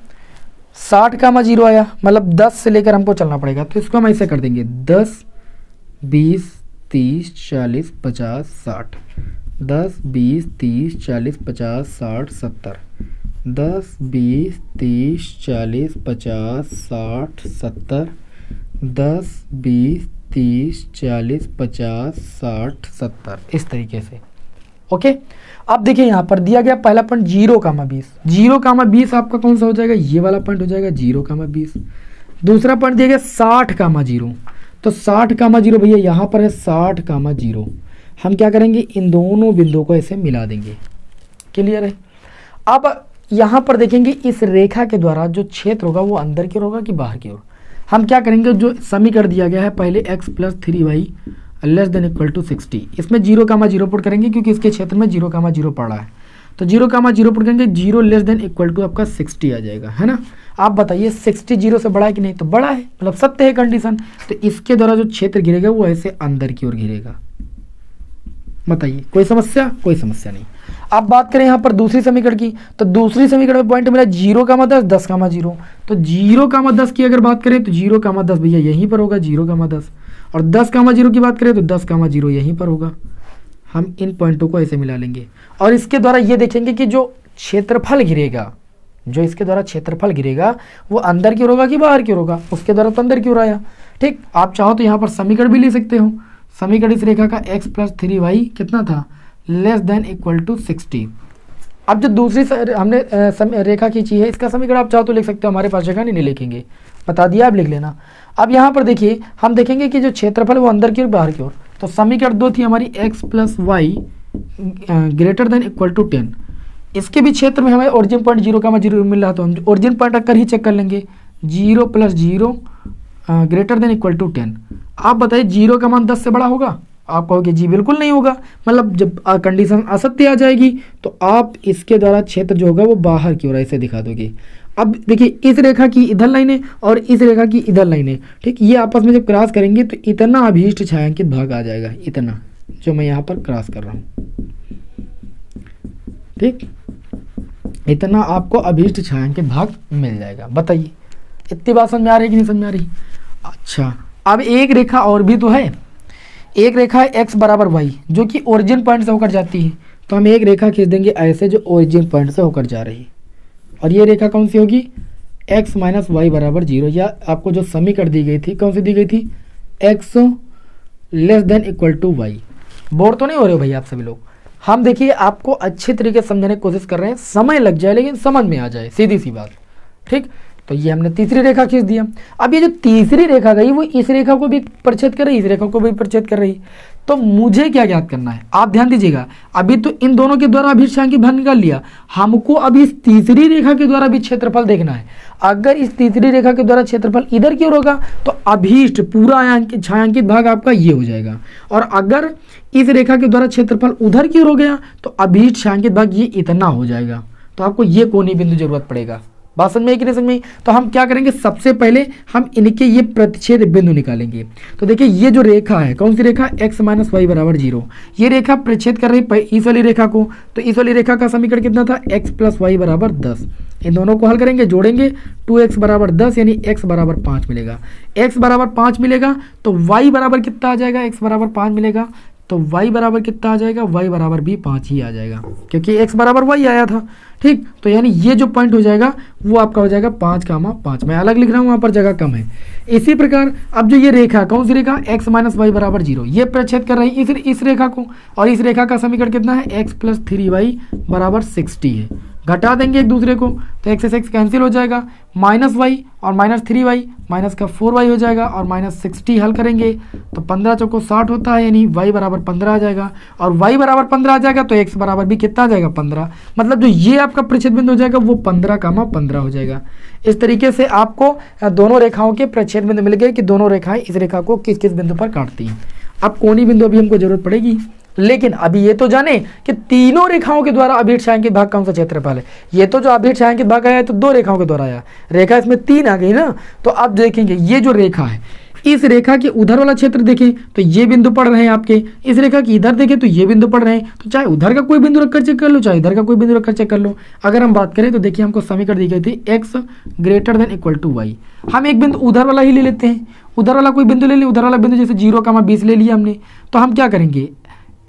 60, 0 आया, मतलब 10 से लेकर हमको चलना पड़ेगा। तो इसको हम ऐसे कर देंगे 10, 20, 30, 40, 50, 60, 10, 20, 30, 40, 50, 60, 70, 10, 20, 30, 40, 50, 60, 70, 10, 20, 30, 40, 50, 60, 70, इस तरीके से। ओके, अब देखिए यहाँ पर दिया गया पहला पॉइंट 0, 20, 0, 20 आपका कौन सा हो जाएगा, ये वाला पॉइंट हो जाएगा 0, 20। दूसरा पॉइंट दिया गया 60, 0, तो 60, 0 भैया यहाँ पर है 60, 0। हम क्या करेंगे, इन दोनों बिंदुओं को ऐसे मिला देंगे। क्लियर है। अब यहाँ पर देखेंगे इस रेखा के द्वारा जो क्षेत्र होगा वो अंदर की ओर होगा कि बाहर की ओर। हम क्या करेंगे, जो समीकरण दिया गया है पहले x + 3y less than equal to 60, इसमें 0, 0 पुट करेंगे क्योंकि इसके क्षेत्र में 0, 0 पड़ा है, तो 0, 0 पुट करेंगे, 0 लेस देन इक्वल टू आपका 60 आ जाएगा, है ना। आप बताइए 60 0 से बड़ा है कि नहीं, तो बड़ा है, मतलब सत्य है कंडीशन। तो इसके द्वारा जो क्षेत्र गिरेगा वो ऐसे अंदर की ओर गिरेगा। बताइए कोई समस्या, कोई समस्या नहीं। अब बात करें यहाँ पर दूसरी समीकरण की, तो दूसरी समीकरण में पॉइंट मिला 0, 10, 10, 0। तो 0, 10 की अगर बात करें तो 0, 10 भैया यहीं पर होगा 0, 10, और 10, 0 की बात करें तो 10, 0 यहीं पर होगा। हम इन पॉइंटों को ऐसे मिला लेंगे और इसके द्वारा ये देखेंगे कि जो क्षेत्रफल गिरेगा, जो इसके द्वारा क्षेत्रफल गिरेगा वो अंदर की ओर होगा कि बाहर की ओर होगा। उसके द्वारा तो अंदर की ओर आया। ठीक, आप चाहो तो यहाँ पर समीकरण भी ले सकते हो। समीकरण इस रेखा का x + 3y कितना था, लेस देन इक्वल टू 60। अब जो दूसरी हमने रेखा खींची है इसका समीकरण आप चाहो तो लिख सकते हो, हमारे पास जगह नहीं लिखेंगे, बता दिया, आप लिख लेना। अब यहाँ पर देखिए हम देखेंगे कि जो क्षेत्रफल वो अंदर की ओर बाहर की ओर, तो समीकरण 2 थी हमारी x + y greater than equal to 10। इसके भी क्षेत्र में हमें ओरिजिन पॉइंट 0, 0 मिल रहा, तो हम ओरिजिन पॉइंट रखकर ही चेक कर लेंगे। 0 + 0 ग्रेटर देन इक्वल टू 10। आप बताइए 0 का मान 10 से बड़ा होगा, आप कहोगे जी बिल्कुल नहीं होगा, मतलब जब कंडीशन असत्य आ जाएगी तो आप इसके द्वारा क्षेत्र जो होगा वो बाहर की ओर ऐसे दिखा दोगे। अब देखिए इस रेखा की इधर लाइन है और इस रेखा की इधर लाइन है, ठीक, ये आपस में जब क्रॉस करेंगे तो इतना अभीष्ट छायांकित भाग आ जाएगा, इतना जो मैं यहाँ पर क्रॉस कर रहा हूँ। ठीक, इतना आपको अभीष्ट छायांकित भाग मिल जाएगा। बताइए इतनी बात समझ में आ रही है कि नहीं समझ में आ रही। अच्छा, अब एक रेखा और भी तो है, एक रेखा है x बराबर y जो कि ओरिजिन पॉइंट से होकर जाती है, तो हम एक रेखा खींच देंगे ऐसे जो ओरिजिन पॉइंट से होकर जा रही है, और ये रेखा कौन सी होगी, x - y बराबर 0, या आपको जो समीकरण दी गई थी कौन सी दी गई थी, x less than equal to y। Bore तो नहीं हो रहे हो भाई आप सभी लोग। हम देखिए आपको अच्छे तरीके से समझाने की कोशिश कर रहे हैं, समय लग जाए लेकिन समझ में आ जाए, सीधी सी बात। ठीक, तो ये हमने तीसरी रेखा खींच दिया। अब ये जो तीसरी रेखा गई वो इस रेखा को भी परिच्छेद कर रही, इस रेखा को भी परिच्छेद कर रही। तो मुझे क्या ज्ञात करना है, आप ध्यान दीजिएगा। अभी तो इन दोनों के द्वारा अभीष्ट छायांकित भाग निकाल लिया, हमको अभी इस तीसरी रेखा के द्वारा भी क्षेत्रफल देखना है। अगर इस तीसरी रेखा के द्वारा क्षेत्रफल इधर की ओर होगा तो अभीष्ट पूरा छायांकित भाग आपका ये हो जाएगा, और अगर इस रेखा के द्वारा क्षेत्रफल उधर की ओर हो गया तो अभीष्ट छायांकित भाग ये इतना हो जाएगा। तो आपको ये कोणीय बिंदु जरूरत पड़ेगा। बात समझ में आई कि नहीं समझ में? तो हम क्या करेंगे, सबसे पहले हम इनके ये प्रतिच्छेद बिंदु निकालेंगे। तो देखिए ये जो रेखा है, कौन सी रेखा, x माइनस वाई बराबर 0, ये रेखा प्रतिच्छेद कर रही है इस वाली रेखा को। तो इस वाली रेखा का समीकरण कितना था, x प्लस वाई बराबर 10। इन दोनों को हल करेंगे, जोड़ेंगे, 2x बराबर 10 यानी x बराबर 5 मिलेगा। x बराबर 5 मिलेगा तो y बराबर कितना आ जाएगा, x बराबर 5 मिलेगा तो y बराबर कितना आ जाएगा, y बराबर भी 5 ही आ जाएगा, क्योंकि x बराबर y आया था। ठीक, तो यानी ये जो पॉइंट हो जाएगा वो आपका हो जाएगा 5,5। मैं अलग लिख रहा हूँ, वहाँ पर जगह कम है। इसी प्रकार अब जो ये रेखा, कौन सी रेखा, x माइनस वाई बराबर 0, ये प्रतिच्छेद कर रही है इस रेखा को, और इस रेखा का समीकरण कितना है, x प्लस 3y बराबर 60 है। घटा देंगे एक दूसरे को तो x से x कैंसिल हो जाएगा, माइनस वाई और माइनस 3y, माइनस का 4y हो जाएगा, और माइनस 60 हल करेंगे तो 15 चौको 60 होता है, यानी y बराबर 15 आ जाएगा, और y बराबर 15 आ जाएगा तो x बराबर भी कितना आ जाएगा, 15। मतलब जो ये आपका प्रतिच्छेद बिंदु हो जाएगा वो 15,15 हो जाएगा। इस तरीके से आपको दोनों रेखाओं के प्रतिच्छेद बिंदु मिल गए कि दोनों रेखाएं इस रेखा को किस किस बिंदु पर काटती हैं। अब कोणीय बिंदु अभी हमको जरूरत पड़ेगी, लेकिन अभी ये तो जाने कि तीनों रेखाओं के द्वारा अभीष्ट छायांकित भाग कौन सा क्षेत्रफल है। ये तो जो अभीष्ट छायांकित भाग आया है तो दो रेखाओं के द्वारा आया, रेखा इसमें 3 आ गई ना। तो अब देखेंगे ये जो रेखा है, इस रेखा के उधर वाला क्षेत्र देखें तो ये बिंदु पड़ रहे हैं आपके, इस रेखा की इधर देखें तो ये बिंदु पड़ रहे हैं। तो चाहे उधर का कोई बिंदु रखकर चेक कर लो, चाहे इधर का कोई बिंदु रखकर चेक कर लो। अगर हम बात करें तो देखिए हमको समीकरण दी गई थी x greater than equal to y. हम एक बिंदु उधर वाला ही ले लेते हैं, उधर वाला कोई बिंदु ले लिया, उधर वाला बिंदु जैसे 0,20 ले लिया हमने। तो हम क्या करेंगे,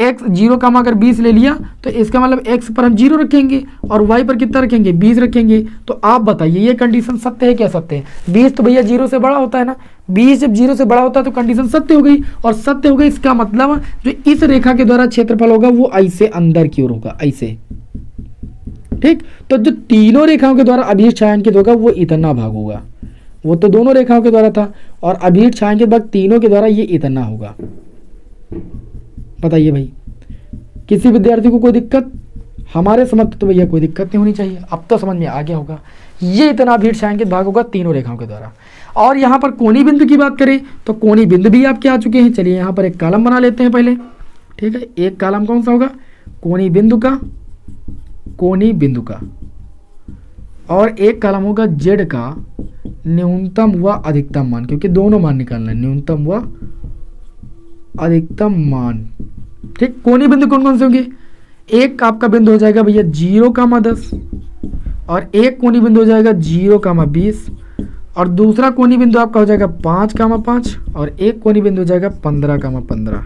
x 0, अगर 20 ले लिया तो इसका मतलब x पर हम 0 रखेंगे और y पर कितना रखेंगे, 20 रखेंगे। तो आप बताइए ये कंडीशन सत्य है क्या सत्य है? 20 तो भैया 0 से बड़ा होता है ना, 20 जब 0 से बड़ा होता है तो कंडीशन सत्य हो गई, और सत्य हो गई इसका मतलब जो इस रेखा के द्वारा क्षेत्रफल होगा वो ऐसे अंदर की ओर होगा, ऐसे। ठीक, तो जो तीनों रेखाओं के द्वारा अभीष्ट छायांकित होगा वो इतना भाग होगा। वो तो दोनों रेखाओं के द्वारा था, और अभीष्ट छायांकित भाग तीनों के द्वारा ये इतना होगा। बताइए भाई, किसी विद्यार्थी को कोई दिक्कत? हमारे समझ तो भैया कोई दिक्कत नहीं होनी चाहिए, अब तो समझ में आ गया होगा। ये इतना अभीष्ट छायांकित भाग होगा तीनों रेखाओं के द्वारा। और यहाँ पर कोणीय बिंदु की बात करें तो कोणीय बिंदु भी आपके आ चुके हैं। चलिए यहाँ पर एक कॉलम बना लेते हैं पहले। ठीक है, एक कॉलम कौन सा होगा, कोणीय बिंदु का, कोणीय बिंदु का, और एक कॉलम होगा जेड का न्यूनतम व अधिकतम मान, क्योंकि दोनों मान निकालना है, न्यूनतम व अधिकतम मान। ठीक, कोणीय बिंदु कौन कौन से होंगे, एक आपका बिंदु हो जाएगा भैया 0,10, और एक कोणीय बिंदु हो जाएगा 0,20, और दूसरा कोणीय बिंदु आपका हो जाएगा 5,5, और एक कोणीय बिंदु हो जाएगा 15,15।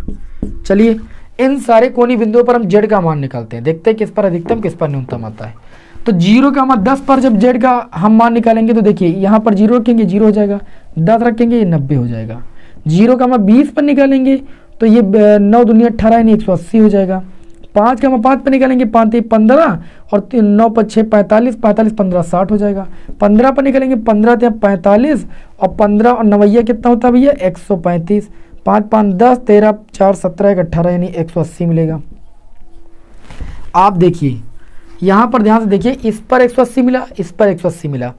चलिए इन सारे कोणीय बिंदुओं पर हम जेड का मान निकालते हैं, देखते हैं किस पर अधिकतम किस पर न्यूनतम आता है। तो 0,10 पर जब जेड का हम मान निकालेंगे तो देखिए यहाँ पर 0 रखेंगे 0 हो जाएगा, 10 रखेंगे ये 90 हो जाएगा। 0,20 पर निकालेंगे तो ये 9 दूनी 18 यानी 180 हो जाएगा। 5,5 पर निकालेंगे 5 3 15, और 9 5 6 45, 45 15 60 हो जाएगा। 15 पर निकालेंगे 15 3 45, और 15 और 9 कितना होता है भैया 135, 5 5 10 13 4 17 1 18 यानी 180 मिलेगा। आप देखिए यहाँ पर ध्यान से देखिए, इस पर 180 मिला, इस पर 180 मिला,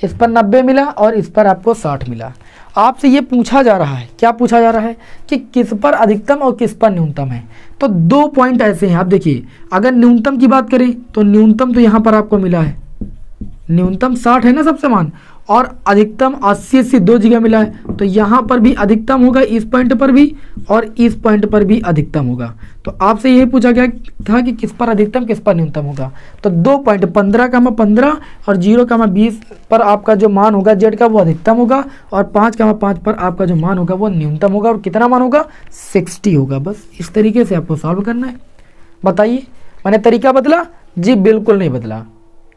इस पर 90 मिला, और इस पर आपको 60 मिला। आपसे ये पूछा जा रहा है, क्या पूछा जा रहा है कि किस पर अधिकतम और किस पर न्यूनतम है। तो 2 पॉइंट ऐसे हैं, आप देखिए अगर न्यूनतम की बात करें तो न्यूनतम तो यहाँ पर आपको मिला है, न्यूनतम 60 है ना सबसे मान, और अधिकतम 80 2 जगह मिला है। तो यहाँ पर भी अधिकतम होगा, इस पॉइंट पर भी, और इस पॉइंट पर भी अधिकतम होगा। तो आपसे यही पूछा गया था कि किस पर अधिकतम किस पर न्यूनतम होगा। तो 2 पॉइंट 15,15 और 0,20 पर आपका जो मान होगा जेड का वो अधिकतम होगा, और 5,5 पर आपका जो मान होगा वो न्यूनतम होगा। और कितना मान होगा, 60 होगा। बस इस तरीके से आपको सॉल्व करना है। बताइए मैंने तरीका बदला? जी बिल्कुल नहीं बदला,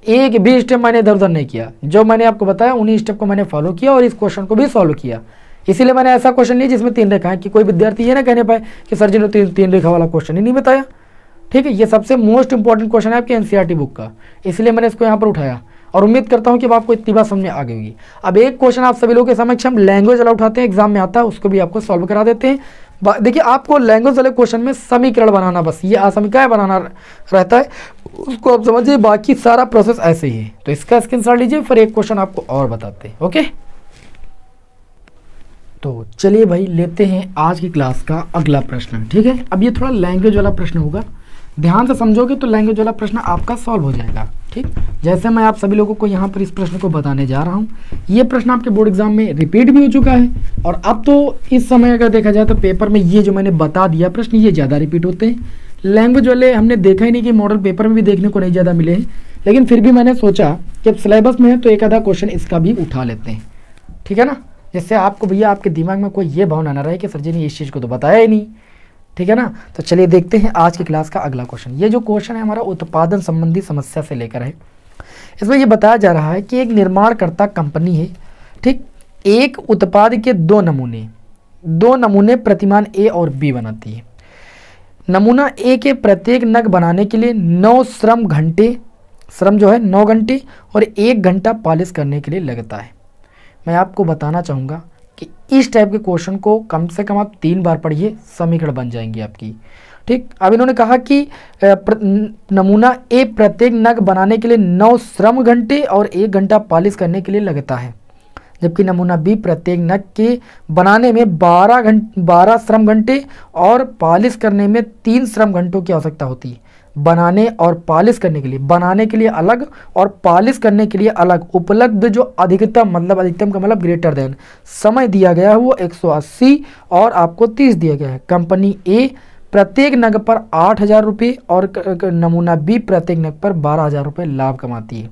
एक भी स्टेप मैंने इधर उधर नहीं किया। जो मैंने आपको बताया उन्हीं स्टेप को मैंने फॉलो किया, और इस क्वेश्चन को भी सॉल्व किया। इसीलिए मैंने ऐसा क्वेश्चन लिया जिसमें 3 रेखाएं, कि कोई विद्यार्थी ये ना कहने पाए कि सर जी ने 3 रेखा वाला क्वेश्चन ही नहीं बताया। ठीक है, ये सबसे मोस्ट इंपॉर्टेंट क्वेश्चन है आपके एनसीईआरटी बुक का, इसलिए मैंने इसको यहाँ पर उठाया, और उम्मीद करता हूँ कि आपको इतनी बात समझ में आ गई होगी। अब एक क्वेश्चन आप सभी लोगों के समक्ष हम लैंग्वेज वाला उठाते हैं, एग्जाम में आता है, उसको भी आपको सॉल्व करा देते हैं। देखिए आपको लैंग्वेज वाले क्वेश्चन में समीकरण बनाना, बस ये असमीकरण बनाना रहता है, उसको आप समझिए, बाकी सारा प्रोसेस ऐसे ही है। तो इसका स्क्रीनशॉट लीजिए, फिर एक क्वेश्चन आपको और बताते हैं। ओके, तो चलिए भाई लेते हैं आज की क्लास का अगला प्रश्न। ठीक है, अब ये थोड़ा लैंग्वेज वाला प्रश्न होगा, ध्यान से समझोगे तो लैंग्वेज वाला प्रश्न आपका सॉल्व हो जाएगा। ठीक, जैसे मैं आप सभी लोगों को यहाँ पर इस प्रश्न को बताने जा रहा हूँ, ये प्रश्न आपके बोर्ड एग्जाम में रिपीट भी हो चुका है, और अब तो इस समय अगर देखा जाए तो पेपर में ये जो मैंने बता दिया प्रश्न, ये ज़्यादा रिपीट होते हैं। लैंग्वेज वाले हमने देखा ही नहीं कि मॉडल पेपर में भी देखने को नहीं ज़्यादा मिले हैं, लेकिन फिर भी मैंने सोचा कि अब सिलेबस में है तो एक आधा क्वेश्चन इसका भी उठा लेते हैं। ठीक है ना, जिससे आपको भैया आपके दिमाग में कोई ये भावना ना रहे कि सर जी ने इस चीज़ को तो बताया ही नहीं। ठीक है ना, तो चलिए देखते हैं आज की क्लास का अगला क्वेश्चन। ये जो क्वेश्चन है हमारा उत्पादन संबंधी समस्या से लेकर है। इसमें ये बताया जा रहा है कि एक निर्माणकर्ता कंपनी है, ठीक, एक उत्पाद के दो नमूने प्रतिमान ए और बी बनाती है। नमूना ए के प्रत्येक नग बनाने के लिए 9 श्रम जो है 9 घंटे और 1 घंटा पॉलिश करने के लिए लगता है। मैं आपको बताना चाहूँगा कि इस टाइप के क्वेश्चन को कम से कम आप 3 बार पढ़िए, समीकरण बन जाएंगी आपकी। ठीक, अब इन्होंने कहा कि नमूना ए प्रत्येक नग बनाने के लिए 9 श्रम घंटे और 1 घंटा पॉलिश करने के लिए लगता है, जबकि नमूना बी प्रत्येक नग के बनाने में 12 श्रम घंटे और पॉलिश करने में 3 श्रम घंटों की आवश्यकता होती है। बनाने और पॉलिश करने के लिए, बनाने के लिए अलग और पॉलिश करने के लिए अलग उपलब्ध जो अधिकतम का मतलब ग्रेटर देन समय दिया गया है वो 180 और आपको 30 दिया गया है। कंपनी ए प्रत्येक नग पर 8,000 रुपये और नमूना बी प्रत्येक नग पर 12,000 रुपये लाभ कमाती है।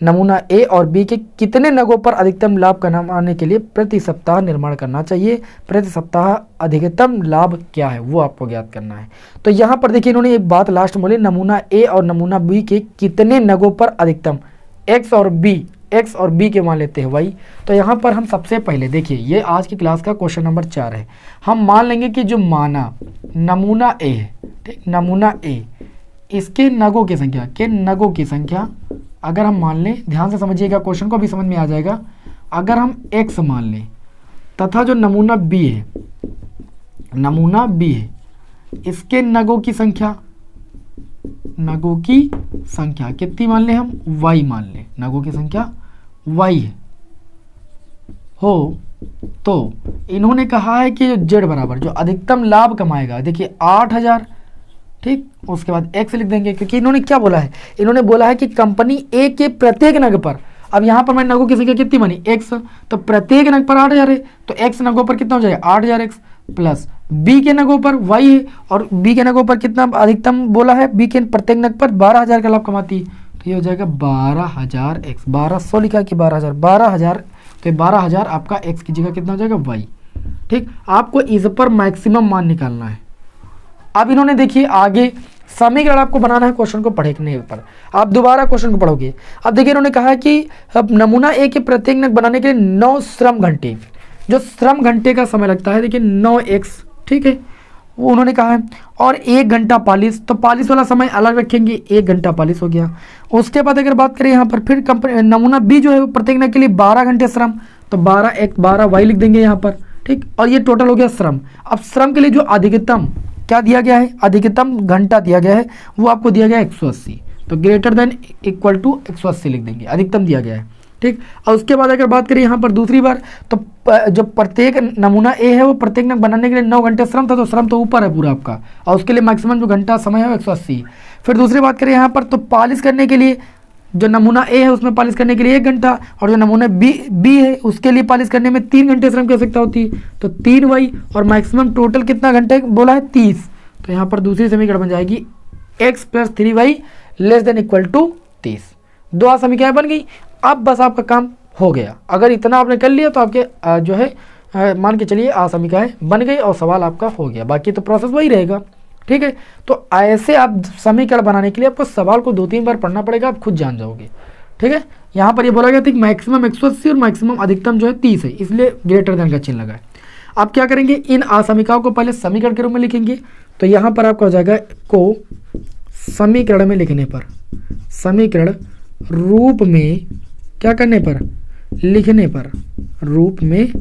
नमूना ए और बी के कितने नगों पर अधिकतम लाभ कमाने के लिए प्रति सप्ताह निर्माण करना चाहिए, प्रति सप्ताह अधिकतम लाभ क्या है वो आपको ज्ञात करना है। तो यहाँ पर देखिए इन्होंने एक बात लास्ट में बोली, नमूना ए और नमूना बी के कितने नगों पर अधिकतम, एक्स और बी के मान लेते हैं वाई। तो यहाँ पर हम सबसे पहले देखिए, ये आज की क्लास का क्वेश्चन नंबर 4 है। हम मान लेंगे कि जो माना नमूना ए है, ठीक, नमूना ए, इसके नगों की संख्या अगर हम मान लें, ध्यान से समझिएगा क्वेश्चन को भी समझ में आ जाएगा। अगर हम x मान लें तथा जो नमूना b है, इसके नगों की संख्या कितनी मान लें हम, y मान लें, नगों की संख्या y है हो, तो इन्होंने कहा है कि जो z बराबर जो अधिकतम लाभ कमाएगा, देखिए 8,000, ठीक, उसके बाद x लिख देंगे, क्योंकि इन्होंने क्या बोला है, इन्होंने बोला है कि कंपनी ए के प्रत्येक नग पर, अब यहाँ पर मैंने नगों की संख्या कितनी मानी, x, तो प्रत्येक नग पर 8,000 है, तो x नगों पर कितना हो जाएगा 8,000x प्लस b के नगों पर y है, और b के नगों पर कितना अधिकतम बोला है, b के प्रत्येक नग पर 12,000 का लाभ कमाती है, तो ये हो जाएगा 12,000x, 1200 लिखा कि 12,000, तो 12,000 आपका x की जगह कितना हो जाएगा y। ठीक, आपको इस पर मैक्सिमम मान निकालना है। अब इन्होंने देखिए आगे समीकरण आपको बनाना है, क्वेश्चन को पढ़ने पर आप दोबारा क्वेश्चन को पढ़ोगे। अब देखिए इन्होंने कहा कि अब नमूना ए के प्रत्येक नग बनाने के लिए 9 श्रम घंटे, जो श्रम घंटे का समय लगता है देखिए 9x, ठीक है, वो उन्होंने कहा है, और 1 घंटा पॉलिश, तो पॉलिश वाला समय अलग रखेंगे, 1 घंटा पॉलिश हो गया। उसके बाद अगर बात करें यहाँ पर फिर कंपनी नमूना बी जो है वो प्रत्येक नग के लिए 12 घंटे श्रम, तो 12y लिख देंगे यहाँ पर, ठीक, और ये टोटल हो गया श्रम। अब श्रम के लिए जो अधिकतम क्या दिया गया है, अधिकतम घंटा दिया गया है वो आपको दिया गया है 180, तो ग्रेटर देन इक्वल टू 180 लिख देंगे, अधिकतम दिया गया है। ठीक, और उसके बाद अगर बात करें यहाँ पर दूसरी बार, तो जो प्रत्येक नमूना ए है वो प्रत्येक नग बनाने के लिए 9 घंटे श्रम था, तो श्रम तो ऊपर है पूरा आपका, और उसके लिए मैक्सिमम जो घंटा समय है वो 180। फिर दूसरी बात करें यहाँ पर, तो पॉलिश करने के लिए जो नमूना ए है उसमें पॉलिश करने के लिए 1 घंटा, और जो नमूना बी है उसके लिए पॉलिश करने में 3 घंटे श्रम की आवश्यकता होती है, तो 3y, और मैक्सिमम टोटल कितना घंटे बोला है 30, तो यहाँ पर दूसरी समीकरण बन जाएगी x + 3y ≤ 30। 2 समीकरण बन गई। अब बस आपका काम हो गया, अगर इतना आपने कर लिया तो आपके जो है मान के चलिए समीकरण बन गई और सवाल आपका हो गया, बाकी तो प्रोसेस वही रहेगा। ठीक है, तो ऐसे आप समीकरण बनाने के लिए आपको सवाल को 2-3 बार पढ़ना पड़ेगा, आप खुद जान जाओगे। ठीक है, यहाँ पर ये बोला गया था कि मैक्सिमम 180 और मैक्सिमम अधिकतम जो है 30 है, इसलिए ग्रेटर देन का चिन्ह लगा है। आप क्या करेंगे, इन असमीकरणों को पहले समीकरण के रूप में लिखेंगे, तो यहाँ पर आपका हो जाएगा को समीकरण में लिखने पर, समीकरण रूप में क्या करने पर, लिखने पर, रूप में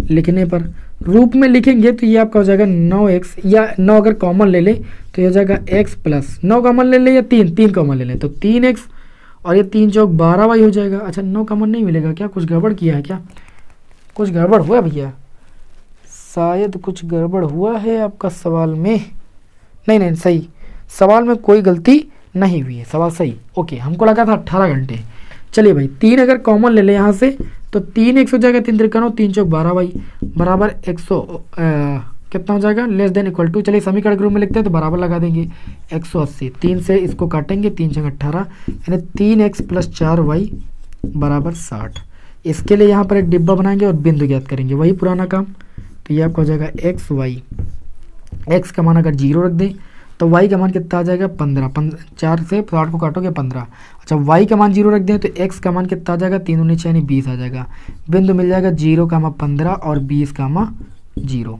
लिखने पर रूप में लिखेंगे तो ये आपका हो जाएगा 9x, या 9 अगर कॉमन ले ले तो ये हो जाएगा x प्लस 9 कॉमन ले ले या 3 कॉमन ले लें तो 3x और ये 3 चौक 12y हो जाएगा। अच्छा 9 कॉमन नहीं मिलेगा क्या, कुछ गड़बड़ किया है क्या, कुछ गड़बड़ हुआ भैया, शायद कुछ गड़बड़ हुआ है आपका सवाल में। नहीं नहीं सही, सवाल में कोई गलती नहीं हुई है, सवाल सही। ओके, हमको लगा था 18 घंटे। चलिए भाई 3 अगर कॉमन ले लें यहाँ से तो 3x हो जाएगा, 3 त्रिकोण 3 चौक 12y बराबर 100 कितना हो जाएगा, लेस देन इक्वल टू, चलिए समीकरण के रूप में लिखते हैं तो बराबर लगा देंगे 180। 3 से इसको काटेंगे, 3 छंग 18 यानी 3x प्लस 4y बराबर 60। इसके लिए यहाँ पर एक डिब्बा बनाएंगे और बिंदु ज्ञात करेंगे, वही पुराना काम। तो ये आपका हो जाएगा एक्स वाई, एक्स का मान अगर 0 रख दें तो y का मान कितना आ जाएगा 15, 4 से 60 को काटोगे 15। अच्छा y का मान 0 रख दें तो x का मान कितना आ जाएगा 3 19 यानी 20 आ जाएगा। बिंदु मिल जाएगा 0,15 और 20,0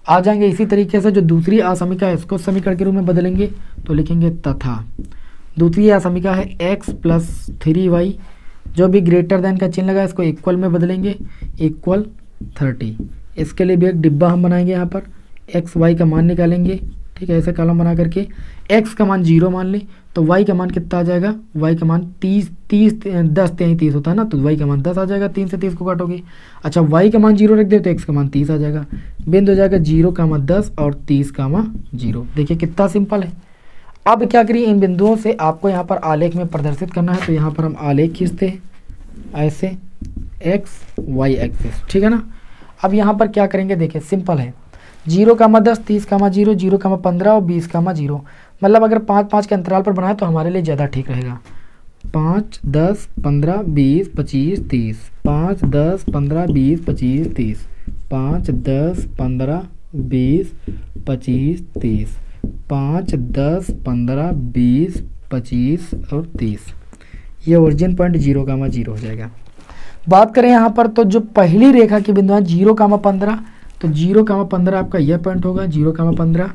आ जाएंगे। इसी तरीके से जो दूसरी असमीका है इसको समीकरण के रूप में बदलेंगे तो लिखेंगे तथा दूसरी असमीका है x प्लस 3y, जो भी ग्रेटर देन का चिन्ह लगा इसको इक्वल में बदलेंगे, इक्वल 30। इसके लिए भी एक डिब्बा हम बनाएंगे, यहाँ पर एक्स वाई का मान निकालेंगे, ठीक है, ऐसे कॉलम बना करके x का मान 0 मान लें तो y का मान कितना आ जाएगा, y का मान 10 30 होता है ना, तो y का मान 10 आ जाएगा, 3 से 30 को काटोगे। अच्छा y का मान 0 रख दे तो x का मान 30 आ जाएगा। बिंदु हो जाएगा 0,10 और 30,0। देखिए कितना सिंपल है। अब क्या करिए, इन बिंदुओं से आपको यहाँ पर आलेख में प्रदर्शित करना है, तो यहाँ पर हम आलेख खींचते हैं ऐसे एक्स वाई एक्सिस, ठीक है ना। अब यहाँ पर क्या करेंगे, देखिए सिंपल है, 0,10 30,0 0,15 और 20,0, मतलब अगर 5-5 के अंतराल पर बनाए तो हमारे लिए ज़्यादा ठीक रहेगा। 5 10 15 20 25 30, 5 10 15 20 25 30, 5 10 15 20 25 30, 5 10 15 20 25 और 30। ये ओरिजिन पॉइंट 0,0 हो जाएगा। बात करें यहाँ पर तो जो पहली रेखा की बिंदु है 0,15, तो 0,15 आपका यह पॉइंट होगा 0,15।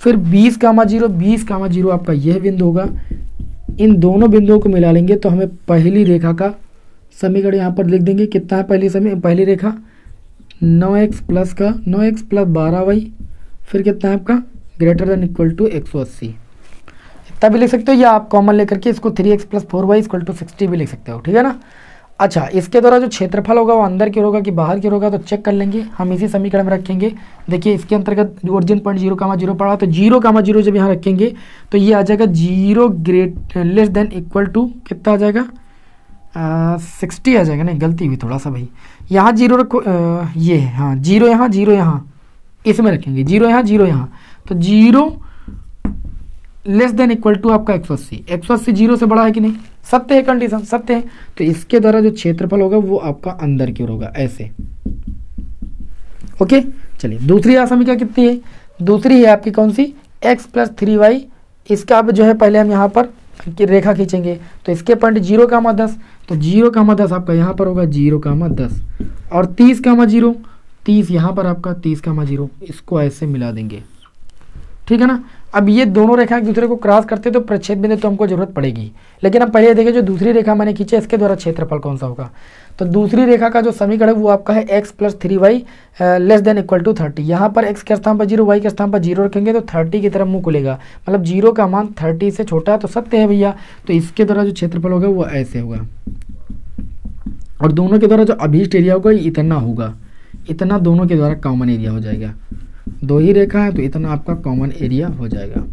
फिर 20,0 आपका यह बिंदु होगा। इन दोनों बिंदुओं को मिला लेंगे तो हमें पहली रेखा का समीकरण यहाँ पर लिख देंगे। कितना है पहली रेखा 9x प्लस 12y, फिर कितना है आपका ग्रेटर देन इक्वल टू 180। इतना भी लिख सकते हो, या आप कॉमन लेकर के इसको 3x plus 4y equal to 60 भी लिख सकते हो, ठीक है ना। अच्छा, इसके द्वारा जो क्षेत्रफल होगा वो अंदर की ओर होगा कि बाहर की ओर होगा तो चेक कर लेंगे, हम इसी समीकरण में रखेंगे। देखिए इसके अंतर्गत ओरिजिन पॉइंट 0,0 पड़ा, तो 0,0 जब यहाँ रखेंगे तो ये आ जाएगा 0 लेस देन इक्वल टू कितना आ जाएगा 60 आ जाएगा। नहीं गलती हुई थोड़ा सा भाई, यहाँ 0 रखो, ये हाँ 0 यहाँ इसमें रखेंगे, 0 यहाँ, तो 0 लेस देन इक्वल टू आपका 180 0 से बड़ा है कि नहीं, सत्य है, कंडीशन सत्य है। तो इसके द्वारा जो क्षेत्रफल होगा वो आपका अंदर की ओर होगा ऐसे। ओके, चलिए दूसरी असमीका कितनी है, दूसरी है आपकी कौन सी x प्लस 3y। इसका अब जो है पहले हम यहाँ पर रेखा खींचेंगे तो इसके पॉइंट 0,10, तो 0,10 आपका यहाँ पर होगा 0,10 और 30,0, 30 यहाँ पर आपका 30,0, इसको ऐसे मिला देंगे, ठीक है ना। अब ये दोनों रेखा एक दूसरे को क्रॉस करते तो प्रच्छेद बिंदु तो हमको जरूरत पड़ेगी, लेकिन अब पहले देखें जो दूसरी रेखा मैंने खींची इसके द्वारा क्षेत्रफल कौन सा होगा। तो दूसरी रेखा का जो समीकरण है वो आपका है x plus 3y less than equal to 30। यहाँ पर x के स्थान पर 0, y के स्थान पर 0 रखेंगे तो 30 की तरफ मुंह खुलेगा, मतलब 0 का मान 30 से छोटा है तो सत्य है भैया। तो इसके द्वारा जो क्षेत्रफल होगा वो ऐसे होगा और दोनों के द्वारा जो अभीष्ट एरिया होगा इतना होगा, इतना दोनों के द्वारा कॉमन एरिया हो जाएगा। दो ही रेखा है तो इतना आपका कॉमन एरिया हो जाएगा।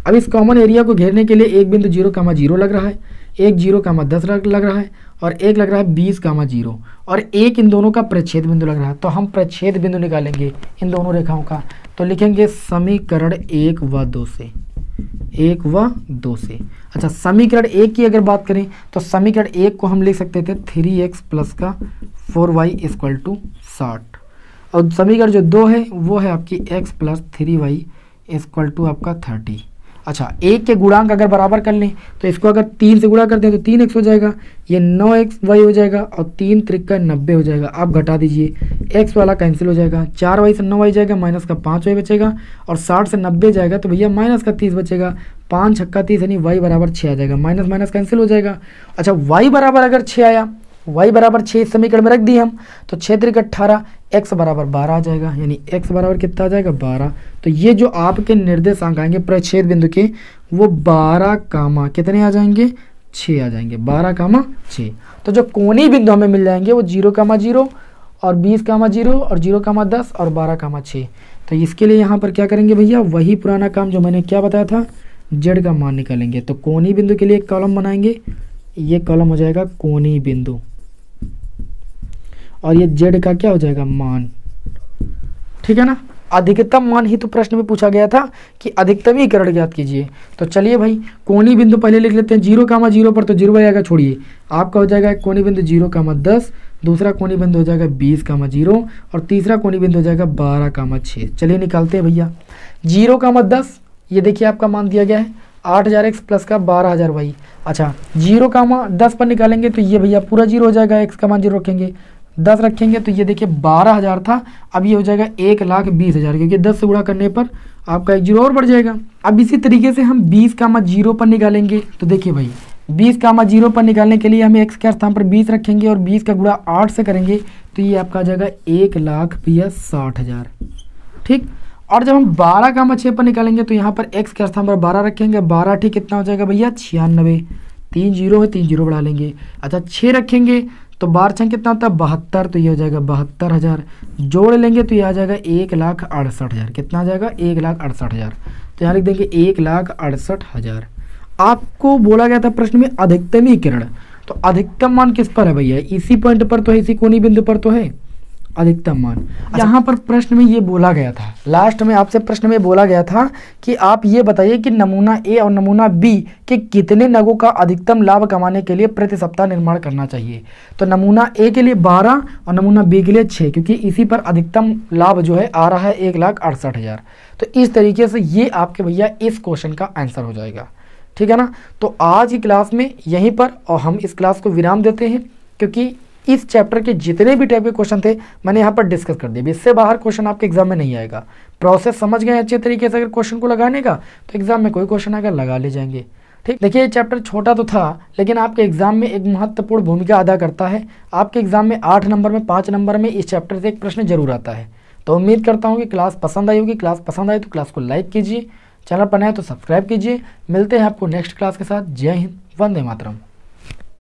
अब इस कॉमन एरिया को घेरने के लिए एक बिंदु 0,0 लग रहा है, एक 0,10 लग रहा है और एक लग रहा है 20,0 और एक इन दोनों का प्रच्छेद बिंदु लग रहा है। तो हम प्रच्छेद बिंदु निकालेंगे इन दोनों रेखाओं का, तो लिखेंगे समीकरण 1 व 2 से, 1 व 2 से। अच्छा, समीकरण 1 की अगर बात करें तो समीकरण 1 को हम लिख सकते थे 3x प्लस का 4y इक्वल टू 60 और समीकरण जो 2 है वो है आपकी x plus 3y equal to आपका 30। अच्छा, एक के गुणांक अगर बराबर कर लें तो इसको अगर 3 से गुणा करते हैं तो 3x हो जाएगा, ये 9xy हो जाएगा और 3 त्रिका 90 हो जाएगा। आप घटा दीजिए, x वाला कैंसिल हो जाएगा, 4y से 9y जाएगा, माइनस का 5y बचेगा और 60 से 90 जाएगा तो भैया माइनस का 30 बचेगा, 5 छक्का 30 यानी y बराबर 6 आ जाएगा, माइनस माइनस कैंसिल हो जाएगा। अच्छा, y बराबर अगर 6 आया, y बराबर 6 इस समीकरण में रख दिए हम, तो 6 त्रिक 18, x बराबर 12 आ जाएगा, यानी x बराबर कितना आ जाएगा 12। तो ये जो आपके निर्देशांक आएंगे प्रच्छेद बिंदु के वो 12 कामा कितने आ जाएंगे 6 आ जाएंगे, 12 कामा 6। तो जो कोणीय बिंदु हमें मिल जाएंगे वो 0 कामा 0 और 20 कामा 0 और 0 कामा 10 और 12 कामा 6। तो इसके लिए यहाँ पर क्या करेंगे भैया, वही पुराना काम जो मैंने क्या बताया था, जेड का मान निकालेंगे। तो कोणीय बिंदु के लिए एक कॉलम बनाएंगे, ये कॉलम हो जाएगा कोणीय बिंदु और ये जेड का क्या हो जाएगा मान, ठीक है ना। अधिकतम मान ही तो प्रश्न में पूछा गया था कि अधिकतमीकरण ज्ञात कीजिए। तो चलिए भाई कोणीय बिंदु पहले लिख लेते हैं, 0 कामा 0 पर तो 0 आएगा, छोड़िए आपका हो जाएगा कोणीय बिंदु 0 कामा 10, दूसरा कोणीय बिंदु हो जाएगा 20 कामा 0 और तीसरा कोणीय बिंदु हो जाएगा 12 कामा 6। चलिए निकालते हैं भैया। 0 कामा 10 ये देखिए आपका मान दिया गया है 8000x प्लस का 12000y। अच्छा 0 कामा 10 पर निकालेंगे तो ये भैया पूरा 0 हो जाएगा, x का मान 0 रखेंगे, 10 रखेंगे तो ये देखिए 12000 था, अब ये हो जाएगा 1,20,000 क्योंकि 10 से गुणा करने पर आपका 1 0 और बढ़ जाएगा। अब इसी तरीके से हम 20 कामा 0 पर निकालेंगे तो देखिए भाई 20 कामा 0 पर निकालने के लिए हमें x के स्थान पर 20 रखेंगे और 20 का गुणा 8 से करेंगे तो ये आपका आ जाएगा 1,60,000, ठीक। और जब हम 12 कामा 6 पर निकालेंगे तो यहाँ पर x के स्थान पर 12 रखेंगे, 12 ठीक कितना हो जाएगा भैया 96, 3 0 है 3 0 बढ़ा लेंगे। अच्छा 6 रखेंगे तो 12 छंग कितना होता है 72, तो ये हो जाएगा 72,000, जोड़ लेंगे तो ये आ जाएगा 1,68,000, कितना आ जाएगा 1,68,000। तो यहाँ लिख देंगे 1,68,000। आपको बोला गया था प्रश्न में अधिकतमीकरण, तो अधिकतम मान किस पर है भैया, इसी पॉइंट पर तो है, इसी कोणीय बिंदु पर तो है अधिकतम मान। यहाँ पर प्रश्न में ये बोला गया था, लास्ट में आपसे प्रश्न में बोला गया था कि आप ये बताइए कि नमूना ए और नमूना बी के कितने नगों का अधिकतम लाभ कमाने के लिए प्रति सप्ताह निर्माण करना चाहिए। तो नमूना ए के लिए 12 और नमूना बी के लिए 6, क्योंकि इसी पर अधिकतम लाभ जो है आ रहा है 1,68,000। तो इस तरीके से ये आपके भैया इस क्वेश्चन का आंसर हो जाएगा, ठीक है ना। तो आज की क्लास में यहीं पर और हम इस क्लास को विराम देते हैं, क्योंकि इस चैप्टर के जितने भी टाइप के क्वेश्चन थे मैंने यहाँ पर डिस्कस कर दिए। इससे बाहर क्वेश्चन आपके एग्जाम में नहीं आएगा। प्रोसेस समझ गए अच्छे तरीके से अगर क्वेश्चन को लगाने का, तो एग्जाम में कोई क्वेश्चन आएगा लगा ले जाएंगे, ठीक। देखिए ये चैप्टर छोटा तो था लेकिन आपके एग्जाम में एक महत्वपूर्ण भूमिका अदा करता है। आपके एग्जाम में 8 नंबर में 5 नंबर में इस चैप्टर से एक प्रश्न जरूर आता है। तो उम्मीद करता हूँ कि क्लास पसंद आई होगी। क्लास पसंद आई तो क्लास को लाइक कीजिए, चैनल पर नए तो सब्सक्राइब कीजिए। मिलते हैं आपको नेक्स्ट क्लास के साथ। जय हिंद, वंदे मातरम।